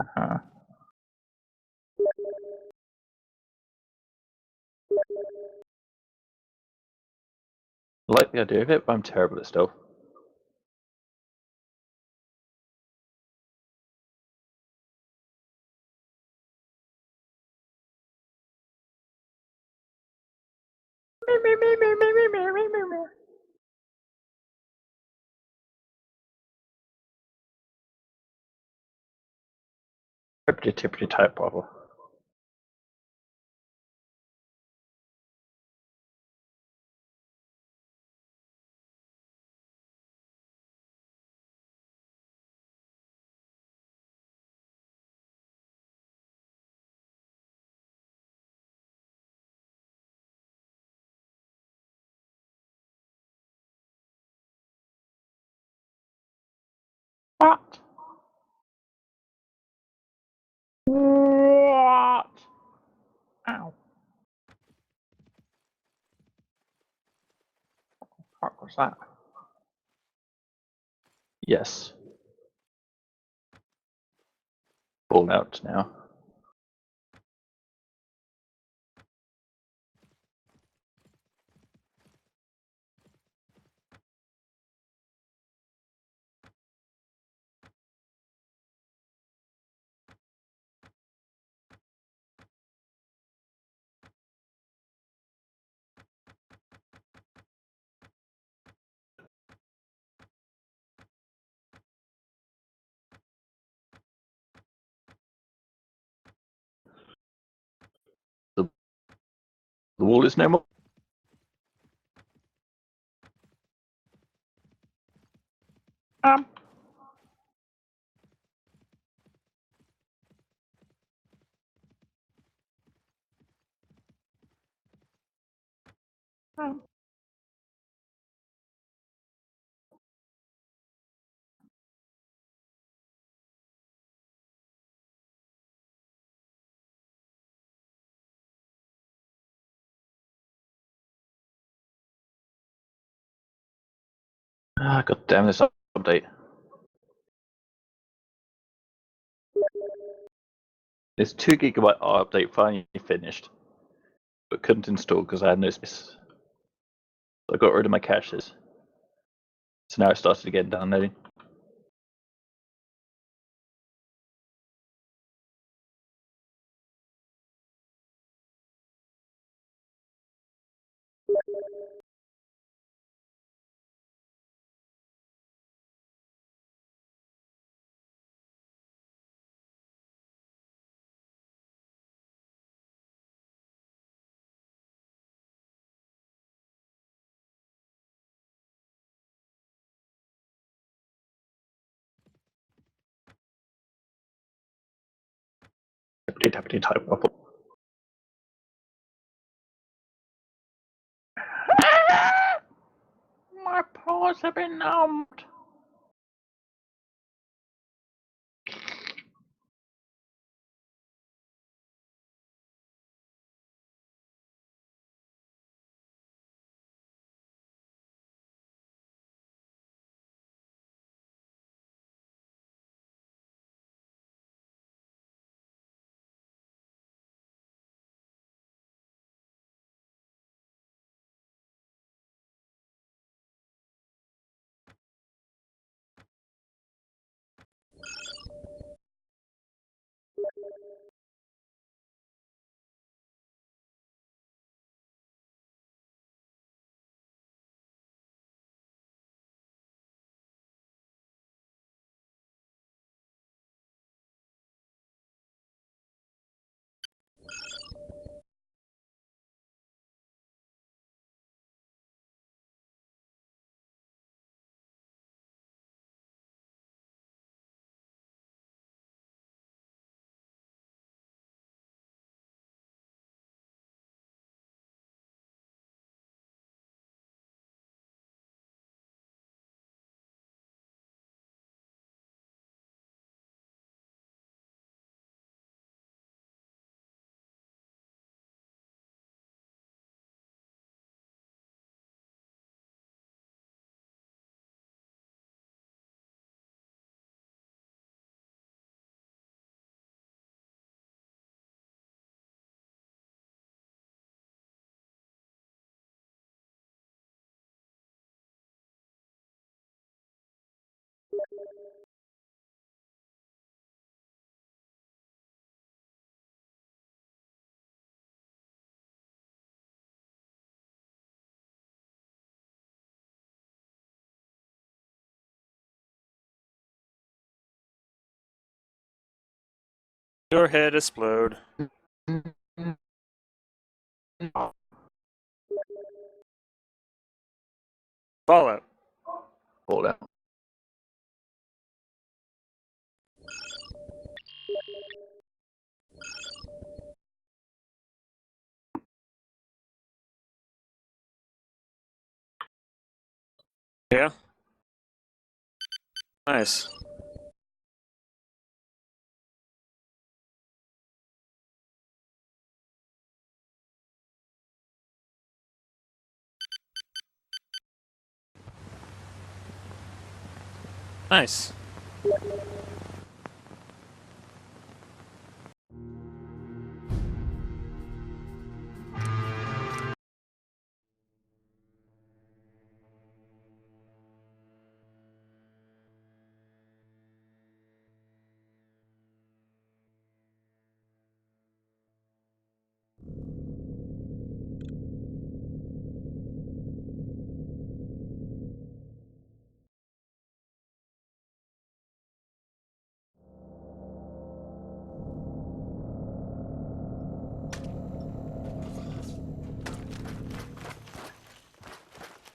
Uh-huh. I like the idea of it, but I'm terrible at stealth. Tippity tippity type bubble. What? What? Ow. What was that? Yes. Ball out now. The wall is no more. Um. Ah, god damn this update. This 2 GB update finally finished, but couldn't install because I had no space. So I got rid of my caches. So now it started again downloading. Tappity tappity type waffle. My paws have been numbed. Your head explode. Fallout. Hold out. Yeah. Nice. Nice.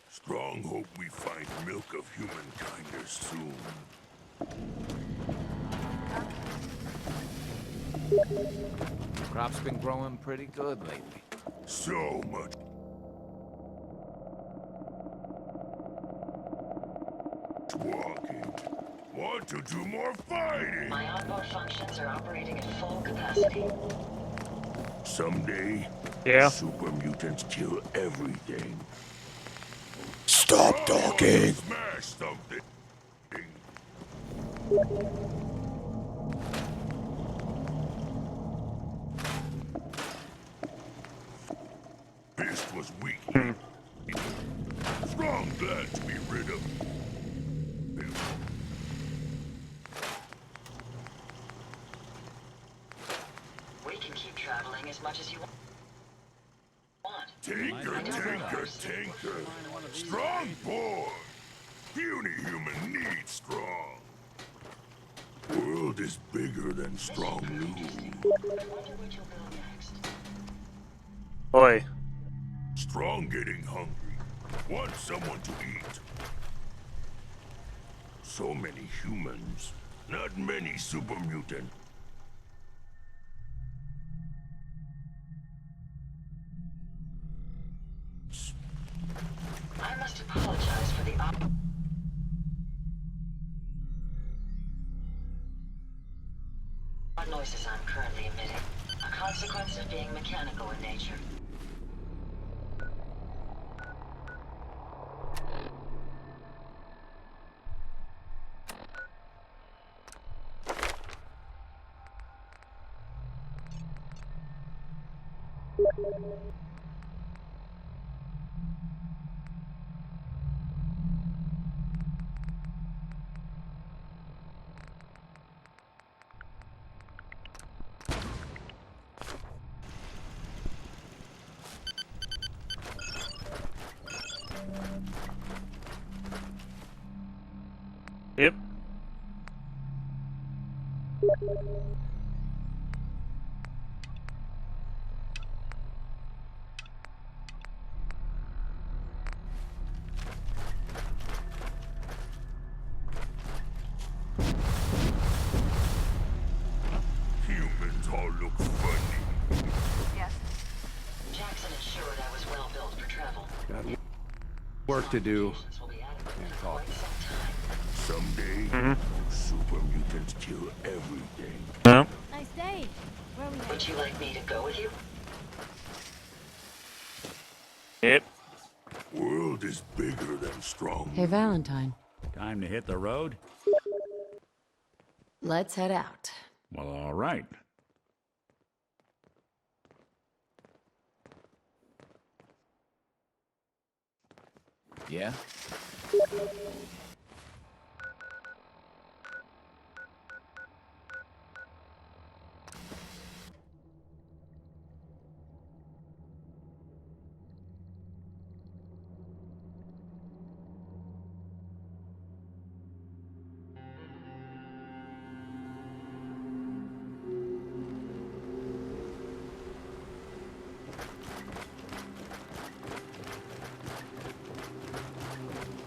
Strong hope we find milk of humankind soon. Crop's been growing pretty good lately. So much. Walking. Want to do more fighting. My onboard functions are operating at full capacity. Someday, Yeah. super mutants kill everything. Stop talking. Smash something. Fist was weak. Strong glad to be rid of him. We can keep traveling as much as you want. Tinker, tinker, tinker. Strong boy. Puny human needs strong. World is bigger than strong Lou. Wonder what you'll build next. Boy. Strong getting hungry. Want someone to eat. So many humans. Not many super mutant. I must apologize for the odd noises I'm currently emitting. A consequence of being mechanical in nature. Yep. Humans all look funny. Jackson ensured I was well built for travel. Got work to do. Modifications will be adequate Can't for talk. quite some time. Someday, super mutants kill everything. No. Nice day. Where are we Would headed? you like me to go with you? Yep. World is bigger than strong. Hey, Valentine. Time to hit the road? Let's head out. Well, all right. Yeah?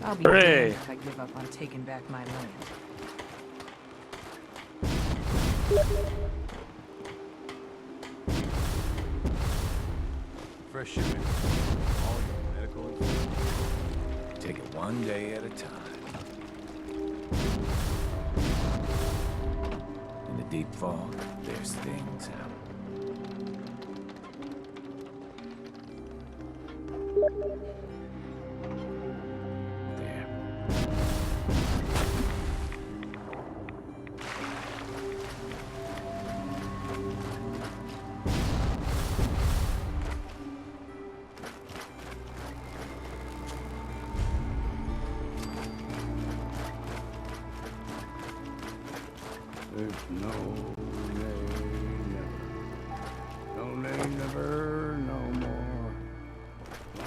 I'll be Hooray. damned if I give up on taking back my land. Fresh shipment. All your medical info. Take it one day at a time. In the deep fog, there's things happen. There's no nay never. No nay never, no more.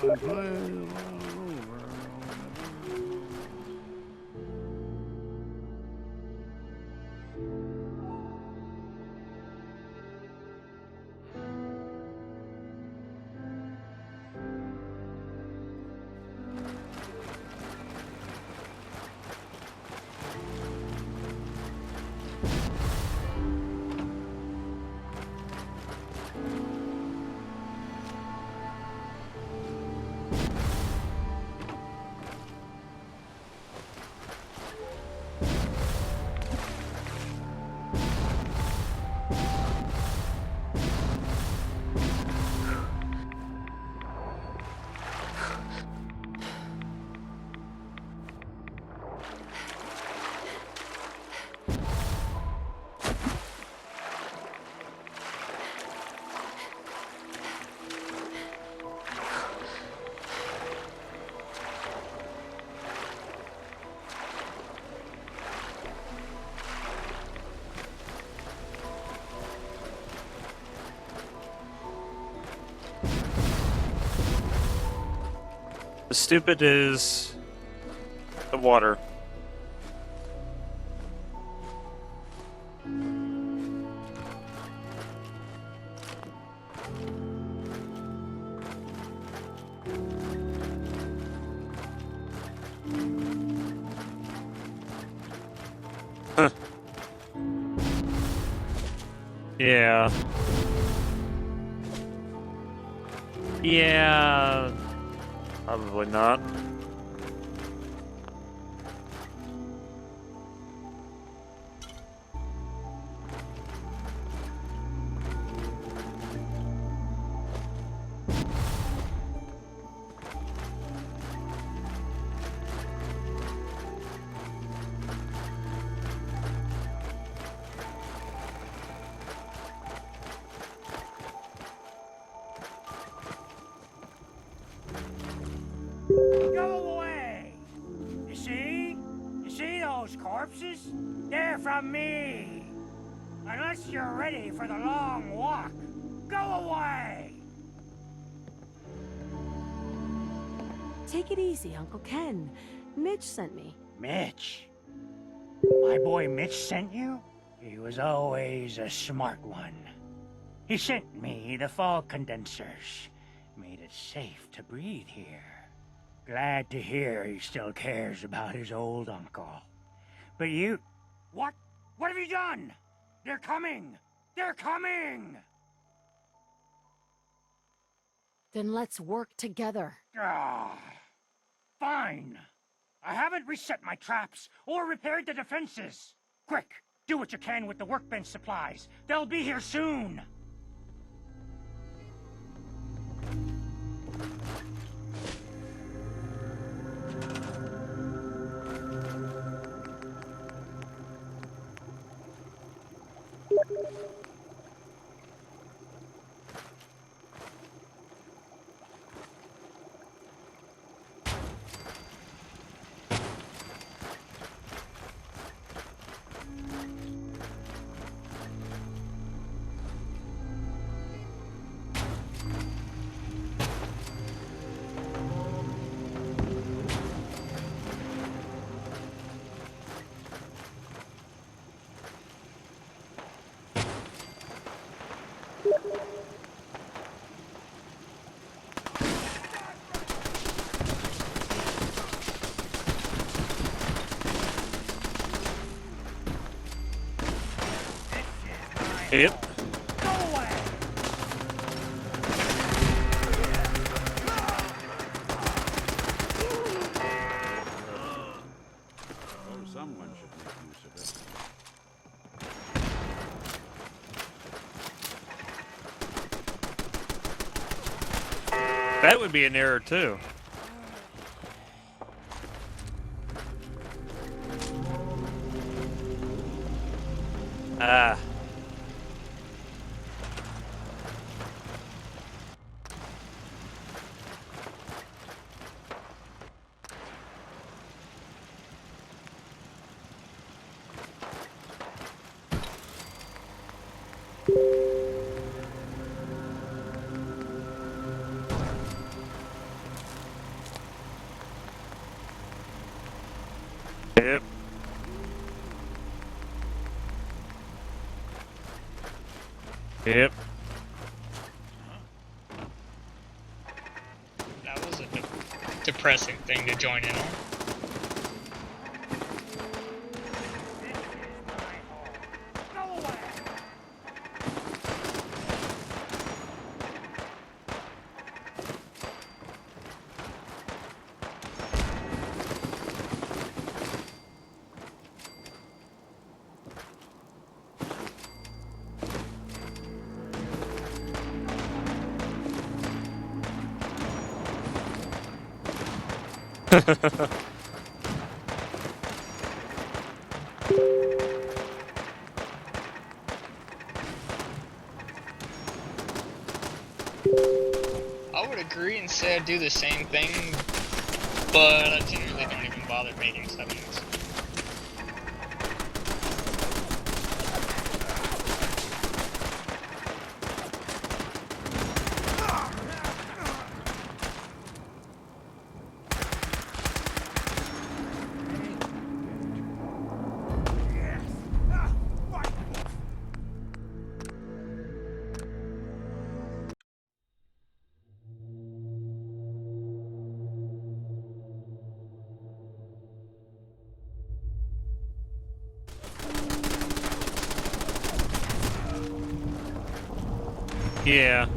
My plans all over, no never. The stupid is the water. Huh. Yeah. Yeah. Probably not. Go away! You see? You see those corpses? They're from me! Unless you're ready for the long walk, go away! Take it easy, Uncle Ken. Mitch sent me. Mitch? My boy Mitch sent you? He was always a smart one. He sent me the fog condensers. Made it safe to breathe here. Glad to hear he still cares about his old uncle. But you... What? What have you done? They're coming! They're coming! Then let's work together. Ah, fine. I haven't reset my traps or repaired the defenses. Quick, do what you can with the workbench supplies. They'll be here soon. That would be an error too. Ah. Yep. Yep. That was a depressing thing to join in on. I would agree and say I'd do the same thing, but I generally don't even bother making settings. Yeah.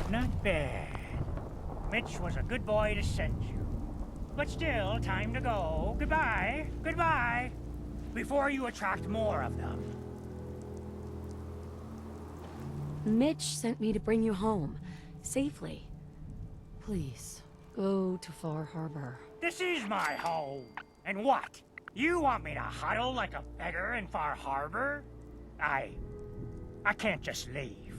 Not bad. Mitch was a good boy to send you. But still, time to go. Goodbye. Goodbye. Before you attract more of them. Mitch sent me to bring you home. Safely. Please, go to Far Harbor. This is my home. And what? You want me to huddle like a beggar in Far Harbor? I can't just leave.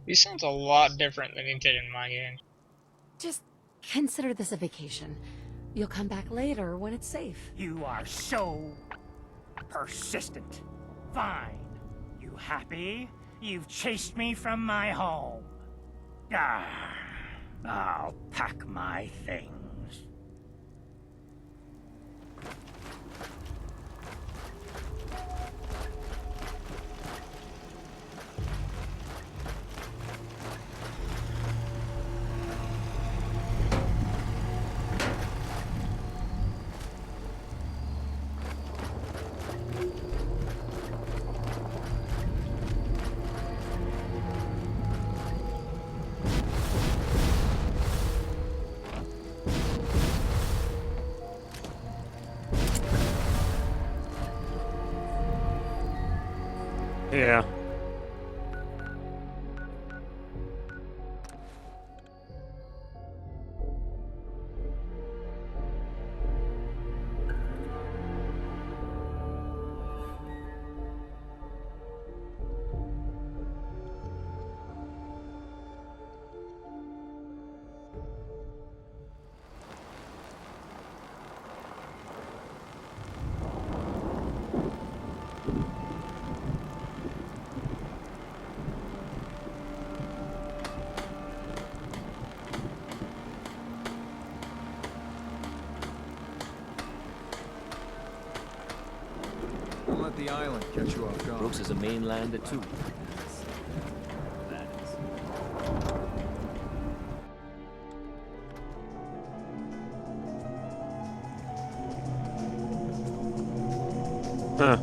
He sounds a lot different than he did in my game. Just consider this a vacation. You'll come back later when it's safe. You are so persistent. Fine. You happy? You've chased me from my home. Ah, I'll pack my things. Yeah. Don't let the island catch you off guard. Brooks is a mainlander too. Huh.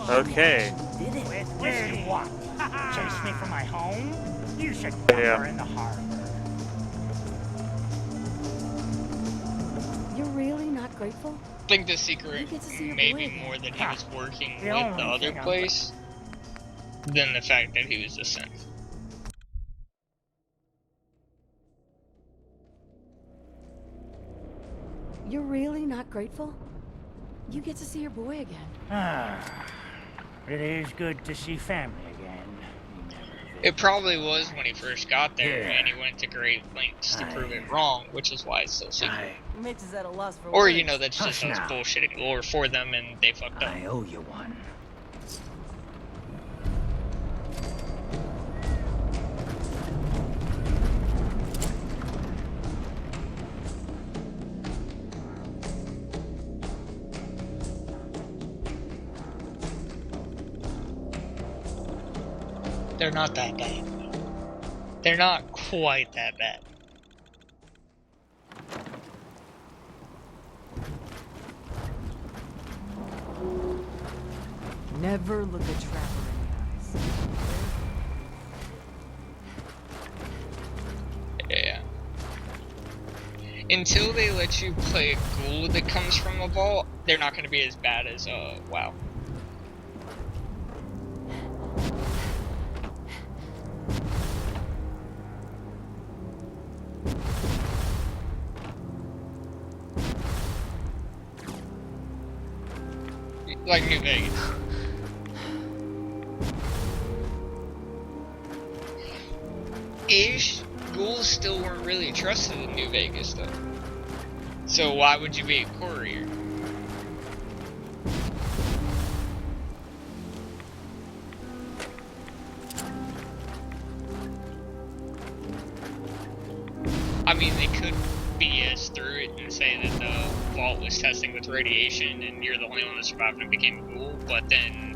Okay. With what? Chase me from my home? You should Yeah. dump her in the harbor. You're really not grateful? I think the secret You get to see your may boy be again. more that he was working The with only the other thing I'm- place than the fact that he was a synth. You're really not grateful? You get to see your boy again. It is good to see family again. It probably was when he first got there, Yeah. and he went to great lengths to prove it wrong, which is why it's still secret. Mitch is at a loss for Or, words. you know, that's just Hush us now. bullshitting lore for them and they fucked up. I owe you one. They're not that bad. They're not quite that bad. Never look a trapper in the eyes. Yeah. Until they let you play a ghoul that comes from a vault, they're not going to be as bad as, WoW. Like New Vegas. Ish, ghouls still weren't really trusted in New Vegas though. So why would you be a courier? I mean, they could BS through it and say that the vault was testing with radiation and you're the only one that survived and became a ghoul, but then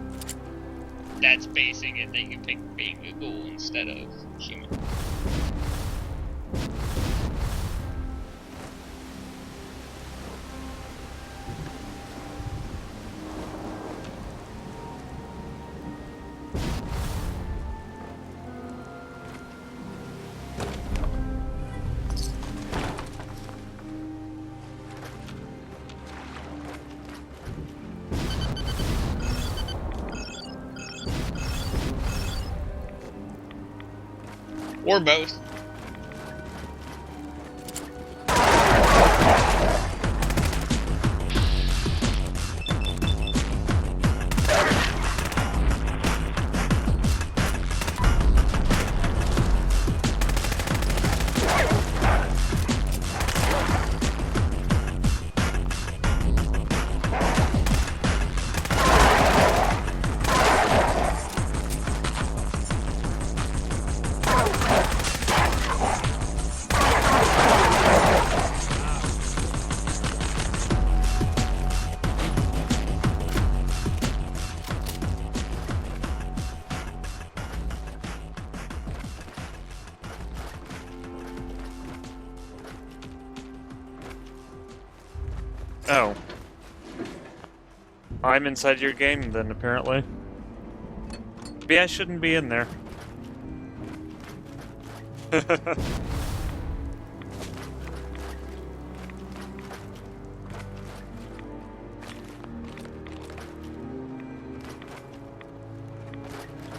that's basing it that you picked being a ghoul instead of human. Or both. Oh. I'm inside your game then, apparently. Maybe I shouldn't be in there.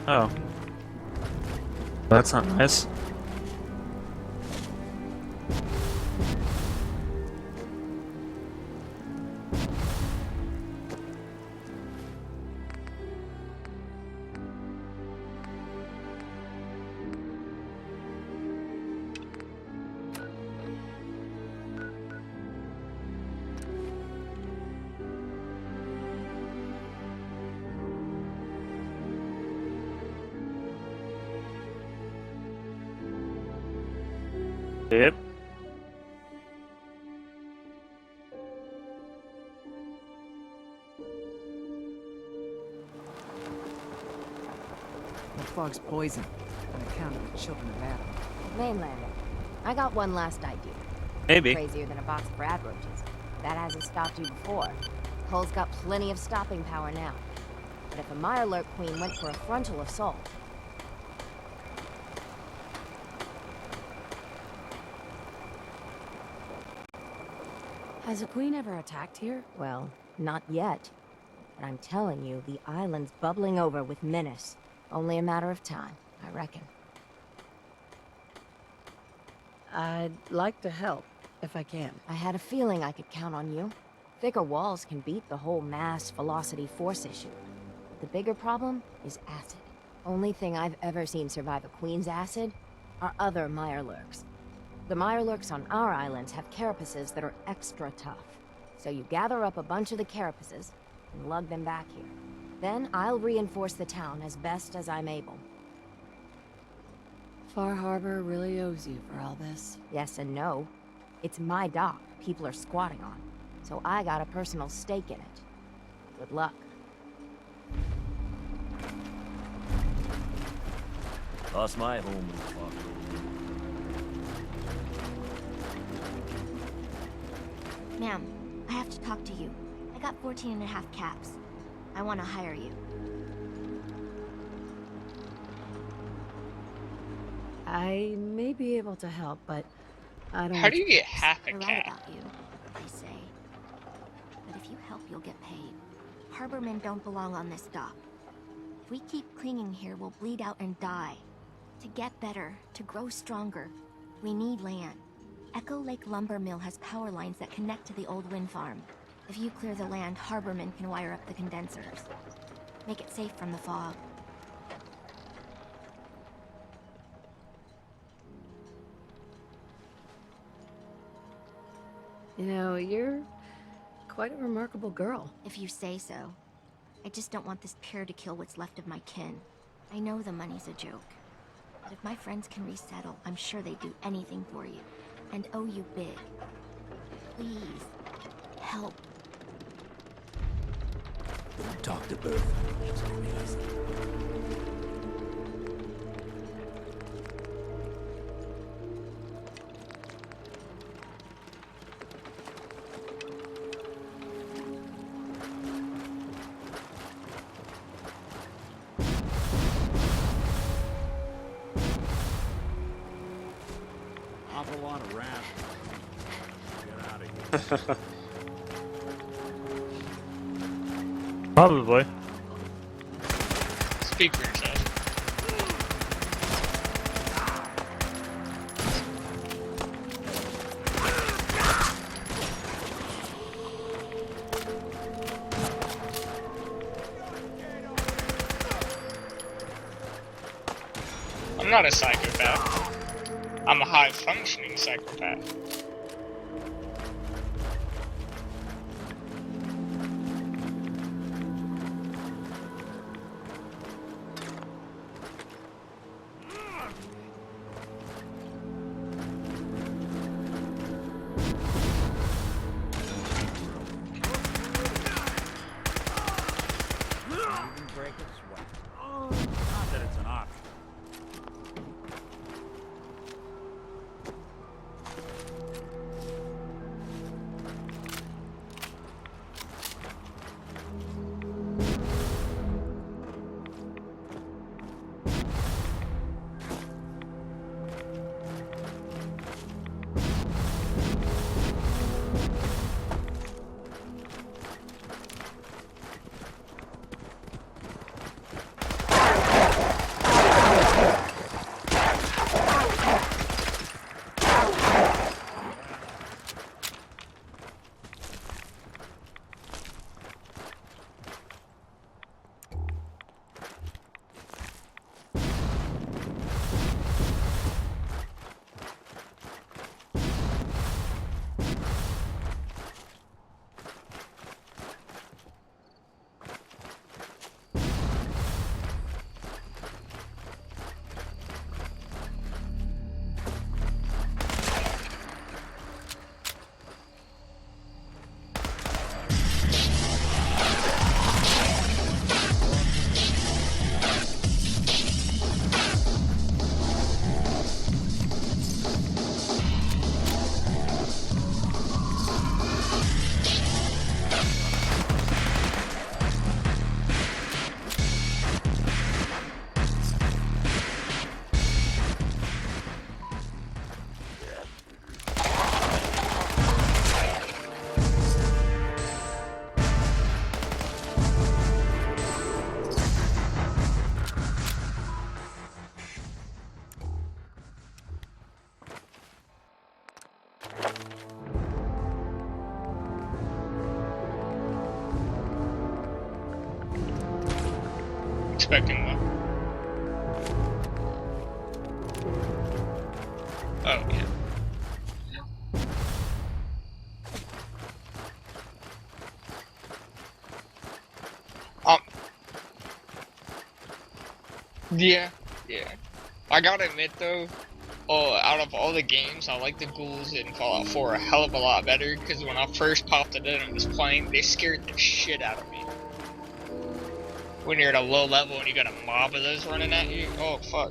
Oh. That's not nice. Yep. The fog's poison on account of the children of Adam. Mainlander. I got one last idea. Maybe. Crazier than a box of radroaches. That hasn't stopped you before. Hull's got plenty of stopping power now. But if a Mirelurk queen went for a frontal assault, Has a queen ever attacked here? well, not yet. But I'm telling you, the island's bubbling over with menace. Only a matter of time, I reckon. I'd like to help, if I can. I had a feeling I could count on you. Thicker walls can beat the whole mass velocity force issue. The bigger problem is acid. Only thing I've ever seen survive a queen's acid are other Mirelurks. The Mirelurks on our islands have carapaces that are extra tough. So you gather up a bunch of the carapaces and lug them back here. Then I'll reinforce the town as best as I'm able. Far Harbor really owes you for all this. Yes and no. It's my dock people are squatting on, so I got a personal stake in it. Good luck. Lost my home in the fog. Ma'am, I have to talk to you. I got 14 and a half caps. I want to hire you. I may be able to help, but I don't... How do you get half a They're right cap? about you, they say. But if you help, you'll get paid. Harbormen don't belong on this dock. If we keep clinging here, we'll bleed out and die. To get better, to grow stronger, we need land. Echo Lake Lumber Mill has power lines that connect to the old wind farm. If you clear the land, Harbormen can wire up the condensers. Make it safe from the fog. You know, you're quite a remarkable girl. If you say so. I just don't want this pier to kill what's left of my kin. I know the money's a joke. But if my friends can resettle, I'm sure they'd do anything for you. And owe you big. Please, help. Talk to Bertha. She's crazy. Awful lot of rats. Get out of here. Probably. Speak for yourself. I'm not a psychopath. I'm a high-functioning psychopath. Even break a sweat. Not that it's an option. Expecting what? Oh, yeah. Yeah, yeah. I gotta admit though, out of all the games, I like the ghouls in Fallout 4 a hell of a lot better, because when I first popped it in and was playing, they scared the shit out of me. When you're at a low level and you got a mob of those running at you, oh fuck.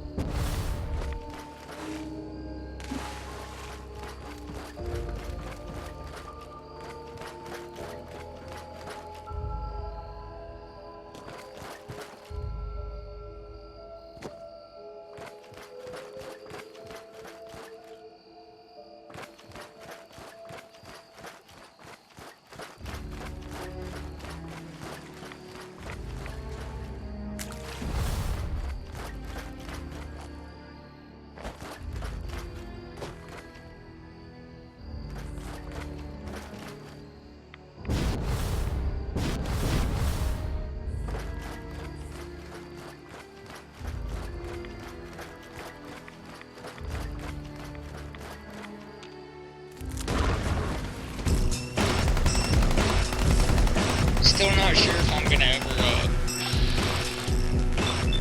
Still not sure if I'm gonna ever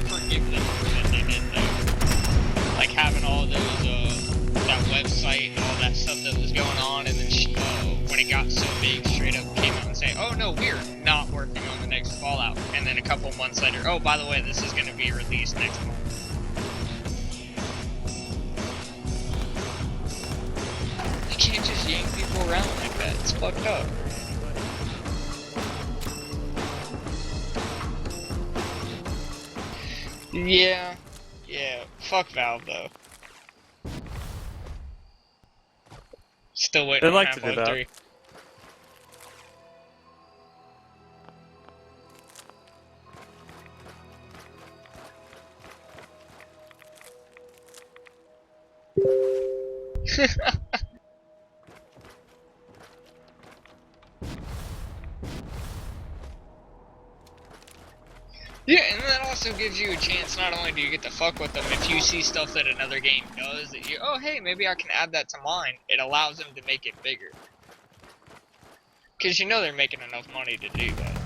forgive them for what they did though. Like having all those that website and all that stuff that was going on, and then when it got so big, straight up came out and say, "Oh no, we're not working on the next Fallout." And then a couple months later, "Oh, by the way, this is gonna be released next month." You can't just yank people around like that. It's fucked up. Yeah, fuck Valve though. Still waiting on Half-Life 3. Yeah, and that also gives you a chance. Not only do you get to fuck with them, if you see stuff that another game does that you, oh hey, maybe I can add that to mine, it allows them to make it bigger. Because you know they're making enough money to do that.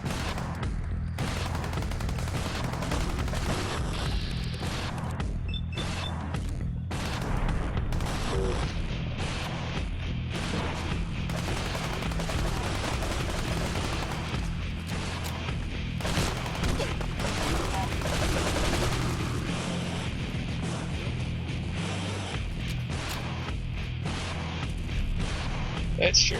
That's true.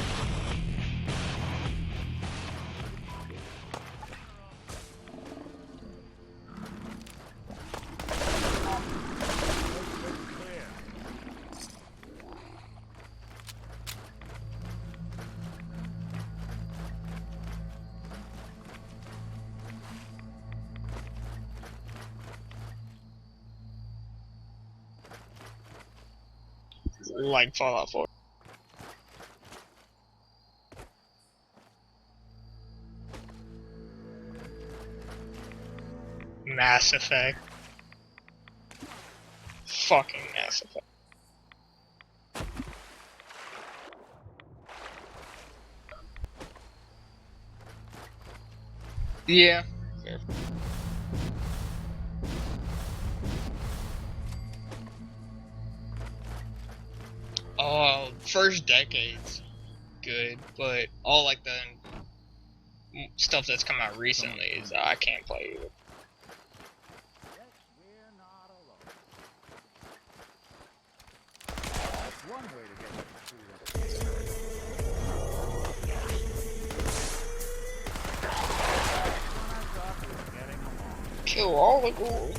Like Fallout 4. Mass Effect. Fucking Mass Effect. Yeah. Fair. Oh, first decade's good, but all like the stuff that's come out recently is I can't play either. Kill all the ghouls.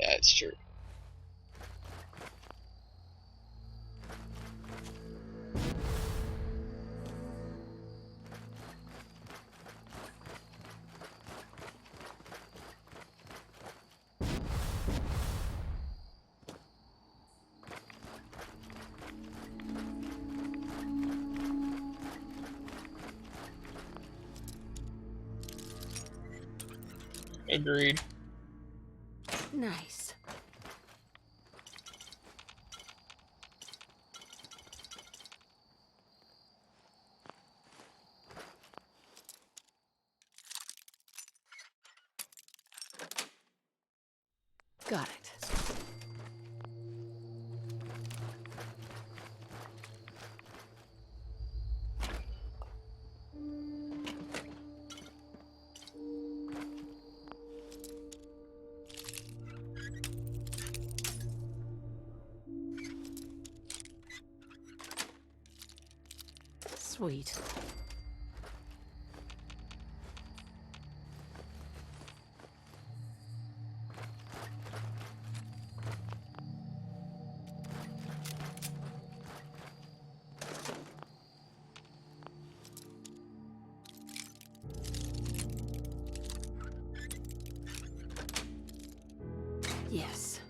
That's true. Agreed. Nice. Got it. Sweet. Yes.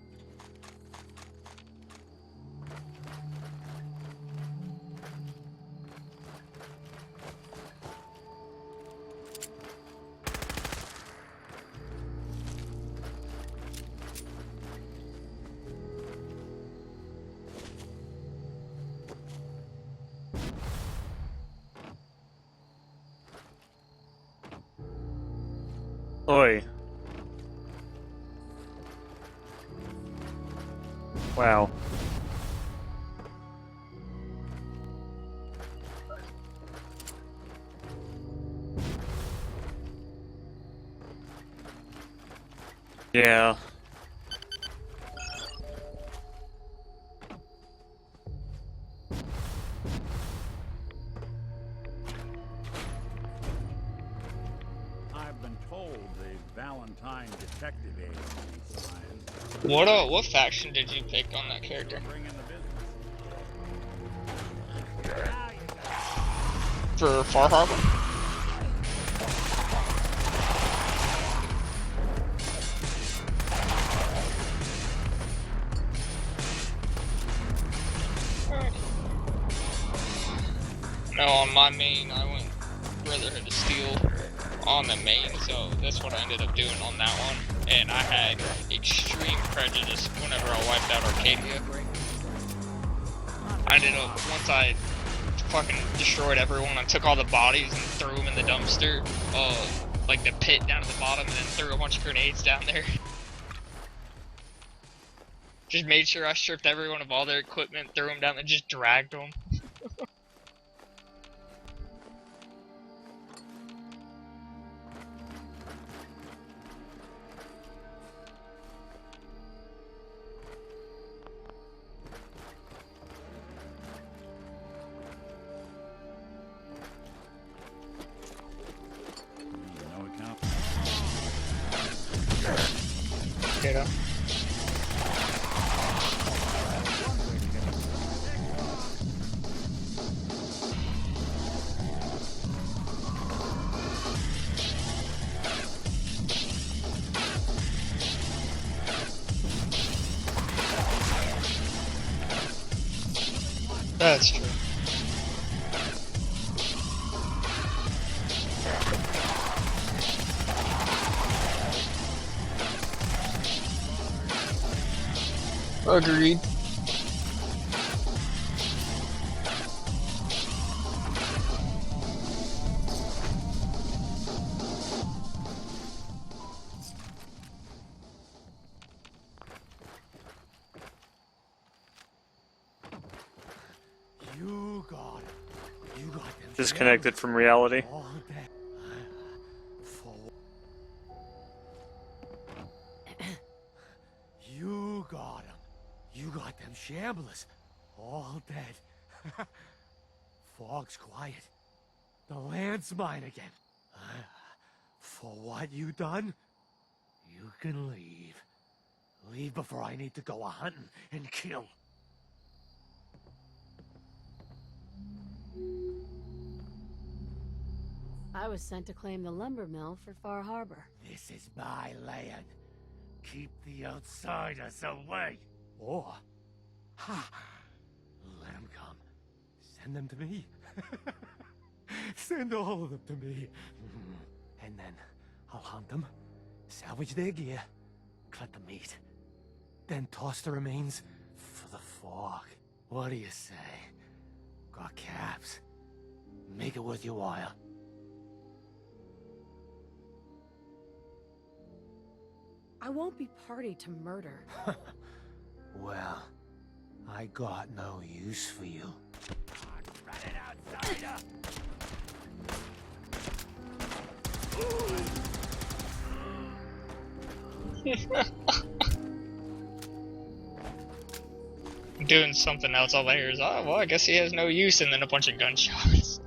Oi. Wow. Yeah. I've been told the Valentine Detective Agency signs. What faction did you pick on that character? For Far Harbor? No, on my main, I went Brotherhood of Steel on the main, so that's what I ended up doing on that one. And I had extreme prejudice whenever I wiped out Arcadia. I ended up, once I fucking destroyed everyone, I took all the bodies and threw them in the dumpster, like the pit down at the bottom, and then threw a bunch of grenades down there. Just made sure I stripped everyone of all their equipment, threw them down, and just dragged them. Ditto. That's true. Agreed. You got it. You got them. Disconnected from reality. All day. You got them. You got them shamblers. All dead. Fog's quiet. The land's mine again. For what you done, you can leave. Leave before I need to go a-hunting and kill. I was sent to claim the lumber mill for Far Harbor. This is my land. Keep the outsiders away. Or, let them come. Send them to me. Send all of them to me. And then I'll hunt them, salvage their gear, cut the meat, then toss the remains for the fog. What do you say? Got caps. Make it worth your while. I won't be party to murder. Well, I got no use for you. Run it outsider! Doing something else all there is, oh, well, I guess he has no use, and then a bunch of gunshots.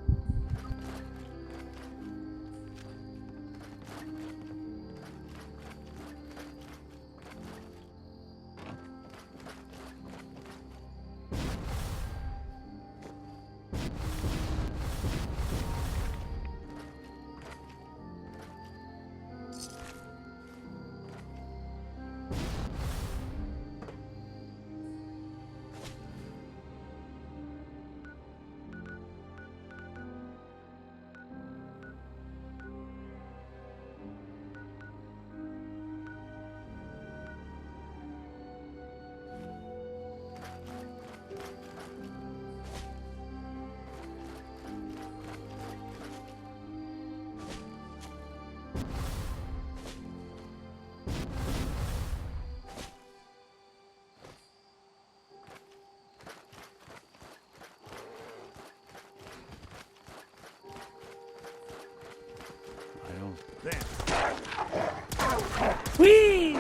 Whee!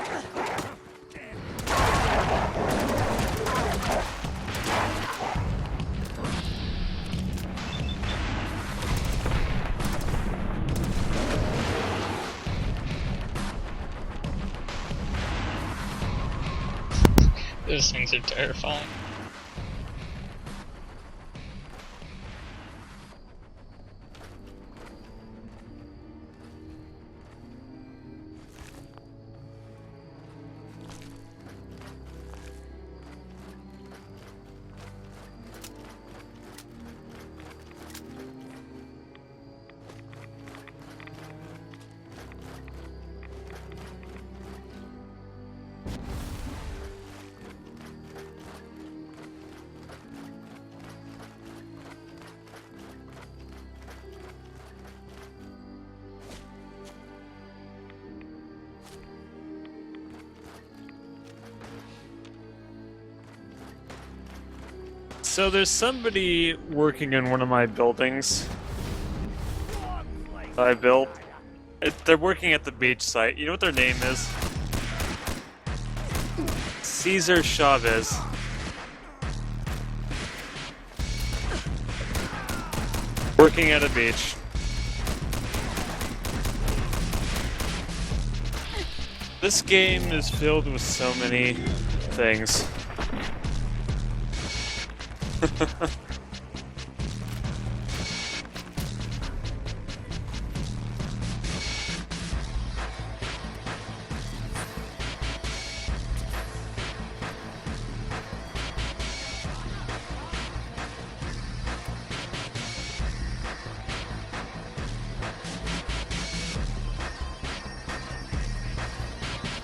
Those things are terrifying. So there's somebody working in one of my buildings that I built. They're working at the beach site. You know what their name is? Cesar Chavez. Working at a beach. This game is filled with so many things.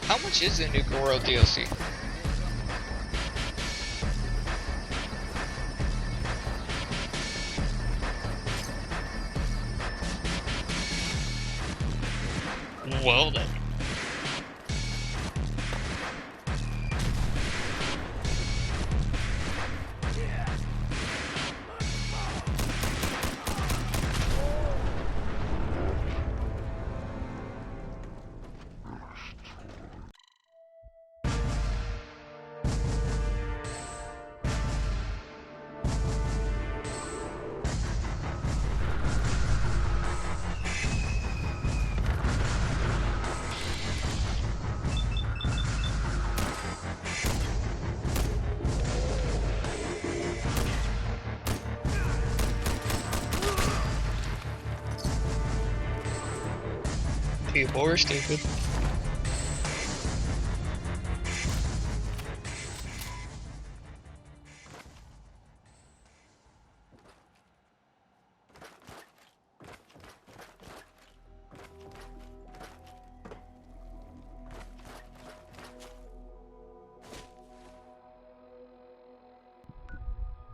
How much is the Nuka World DLC? Well then. People are stupid.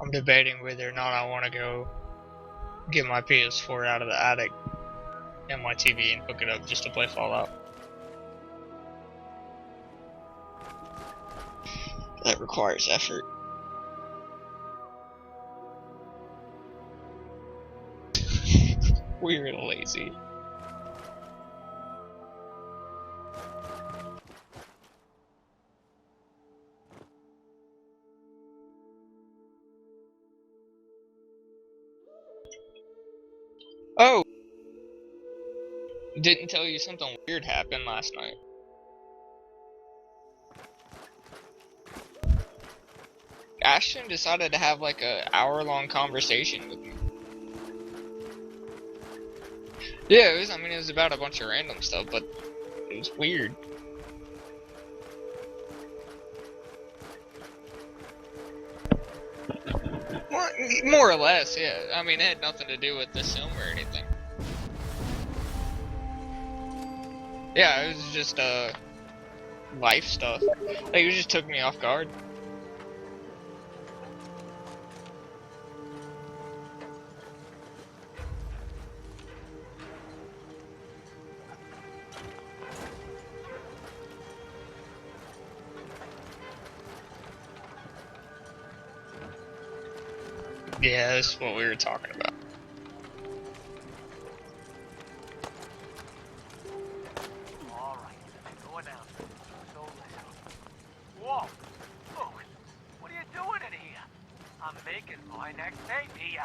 I'm debating whether or not I want to go get my PS4 out of the attic and my TV and hook it up just to play Fallout. That requires effort. We're lazy. Oh! Didn't tell you something weird happened last night. Ashton decided to have like a hour-long conversation with me. Yeah, I mean, it was about a bunch of random stuff, but it was weird. More or less, yeah. I mean, it had nothing to do with the film or anything. Yeah, it was just, life stuff. Like, it just took me off guard. Yeah, that's what we were talking about. Alright, go down. So listen. Whoa! Look! What are you doing in here? I'm making my next tape here.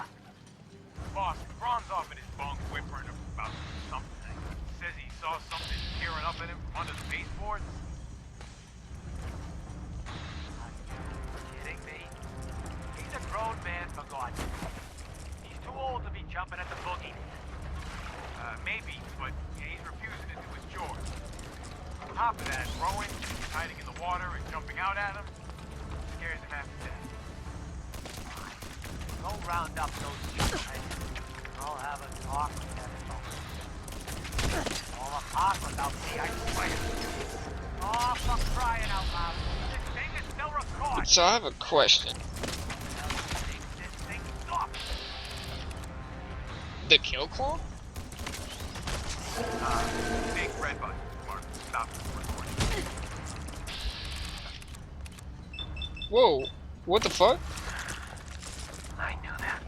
Boss, Ron's off in his bunk whimpering about something. Says he saw something tearing up at him from under the baseboards. Kidding me? He's a grown man, for God's sake. He's too old to be jumping at the boogie. Maybe, but he's refusing to do his chores. On top of that, rowing, hiding in the water, and jumping out at him scares him half to death. Go round up those children. I'll have a talk with them. All apart without me, I swear. Oh, for crying out loud. This thing is still recorded. So I have a question. The kill claw? Big red button. Mark, stop recording. Whoa, what the fuck? I knew that.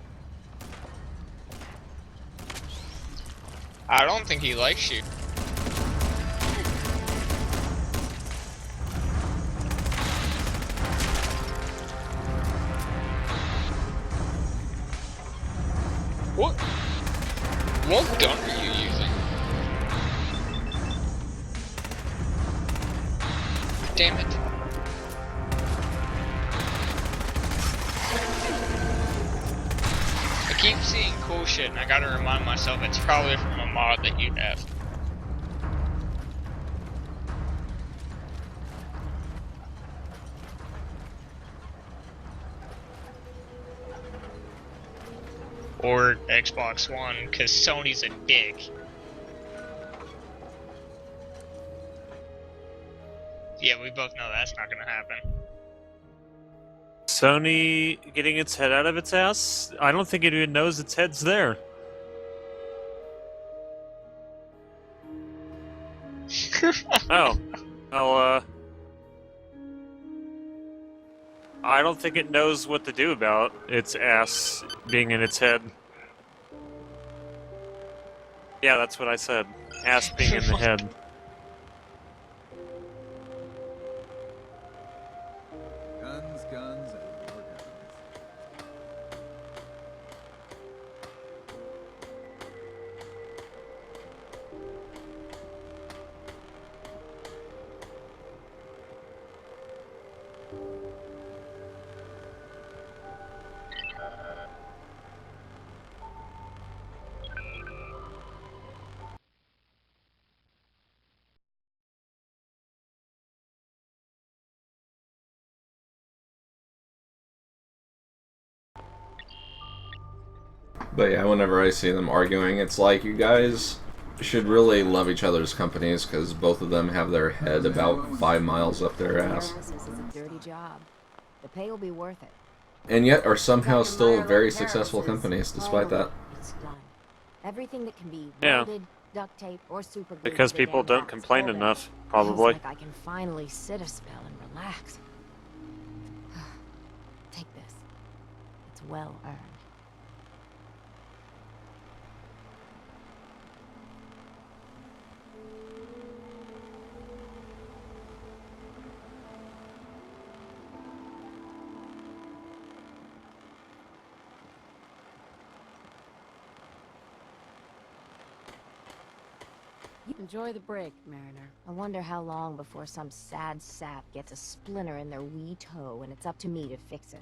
I don't think he likes you. What? What gun are you using? Damn it. I keep seeing cool shit and I gotta remind myself it's probably from a mod that you have. Or Xbox One, because Sony's a dick. Yeah, we both know that's not gonna happen. Sony getting its head out of its ass? I don't think it even knows its head's there. Oh. Well, I don't think it knows what to do about its ass being in its head. Yeah, that's what I said. Ass being in the head. Guns, guns, and more guns. But yeah, whenever I see them arguing, it's like, you guys should really love each other's companies, because both of them have their head about 5 miles up their ass. Analysis is a dirty job. The pay will be worth it. And yet are somehow still very successful companies despite that. It's done. Everything that can be Yeah. welded, duct tape, or super glued Because to the people damn don't box. complain All enough, Feels probably. like I can finally sit a spell and relax. Take this. It's well earned. Enjoy the break, Mariner. I wonder how long before some sad sap gets a splinter in their wee toe and it's up to me to fix it.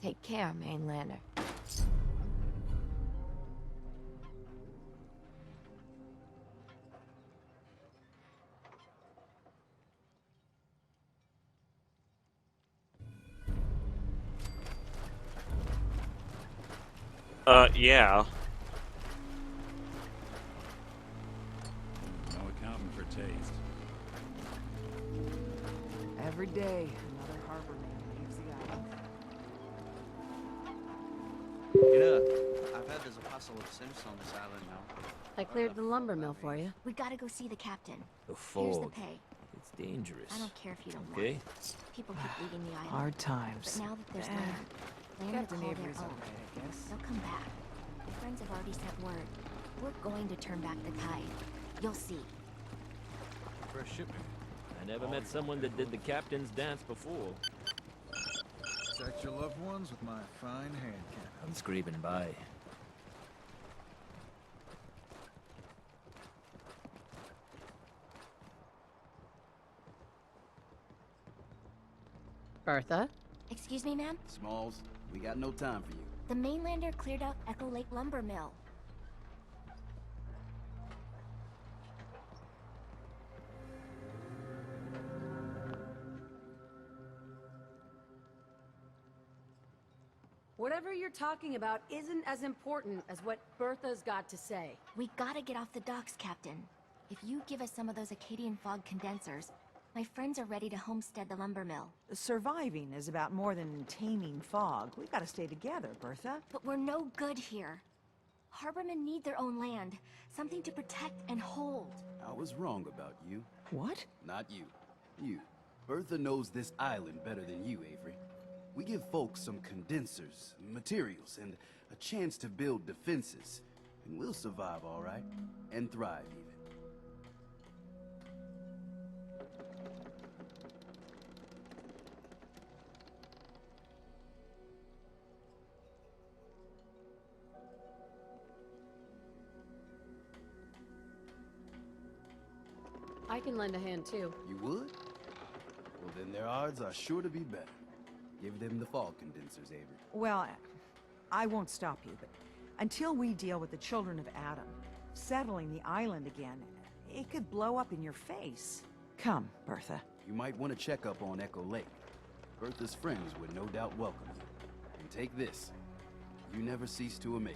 Take care, Mainlander. Yeah. No accounting for taste. Every day, another harborman leaves the island. You know, I've heard there's a passel of Sims on this island now. I cleared the lumber mill for you. We gotta go see the captain. The Here's the fog. pay. It's dangerous. I don't care if you don't Okay. want it. People keep leaving the island. Hard times. But now that there's Eh, land Captain to call their Avery's own, alright, I guess. they'll come back. My friends have already sent word. We're going to turn back the tide. You'll see. For a shipment. I never met someone that did the captain's dance before. Protect your loved ones with my fine hand cannon. I'm scraping by. Bertha? Excuse me, ma'am? Smalls, we got no time for you. The Mainlander cleared out Echo Lake Lumber Mill. Whatever you're talking about isn't as important as what Bertha's got to say. We gotta get off the docks, Captain. If you give us some of those Acadian fog condensers, my friends are ready to homestead the lumber mill. Surviving is about more than taming fog. We gotta stay together, Bertha. But we're no good here. Harbormen need their own land, something to protect and hold. I was wrong about you. What? Not you. You. Bertha knows this island better than you, Avery. We give folks some condensers, materials, and a chance to build defenses. And we'll survive, all right? And thrive, even. I can lend a hand too. You would? Well, then their odds are sure to be better. Give them the fog condensers, Avery. Well, I won't stop you, but until we deal with the children of Adam, settling the island again, it could blow up in your face. Come, Bertha. You might want to check up on Echo Lake. Bertha's friends would no doubt welcome you. And take this. You never cease to amaze.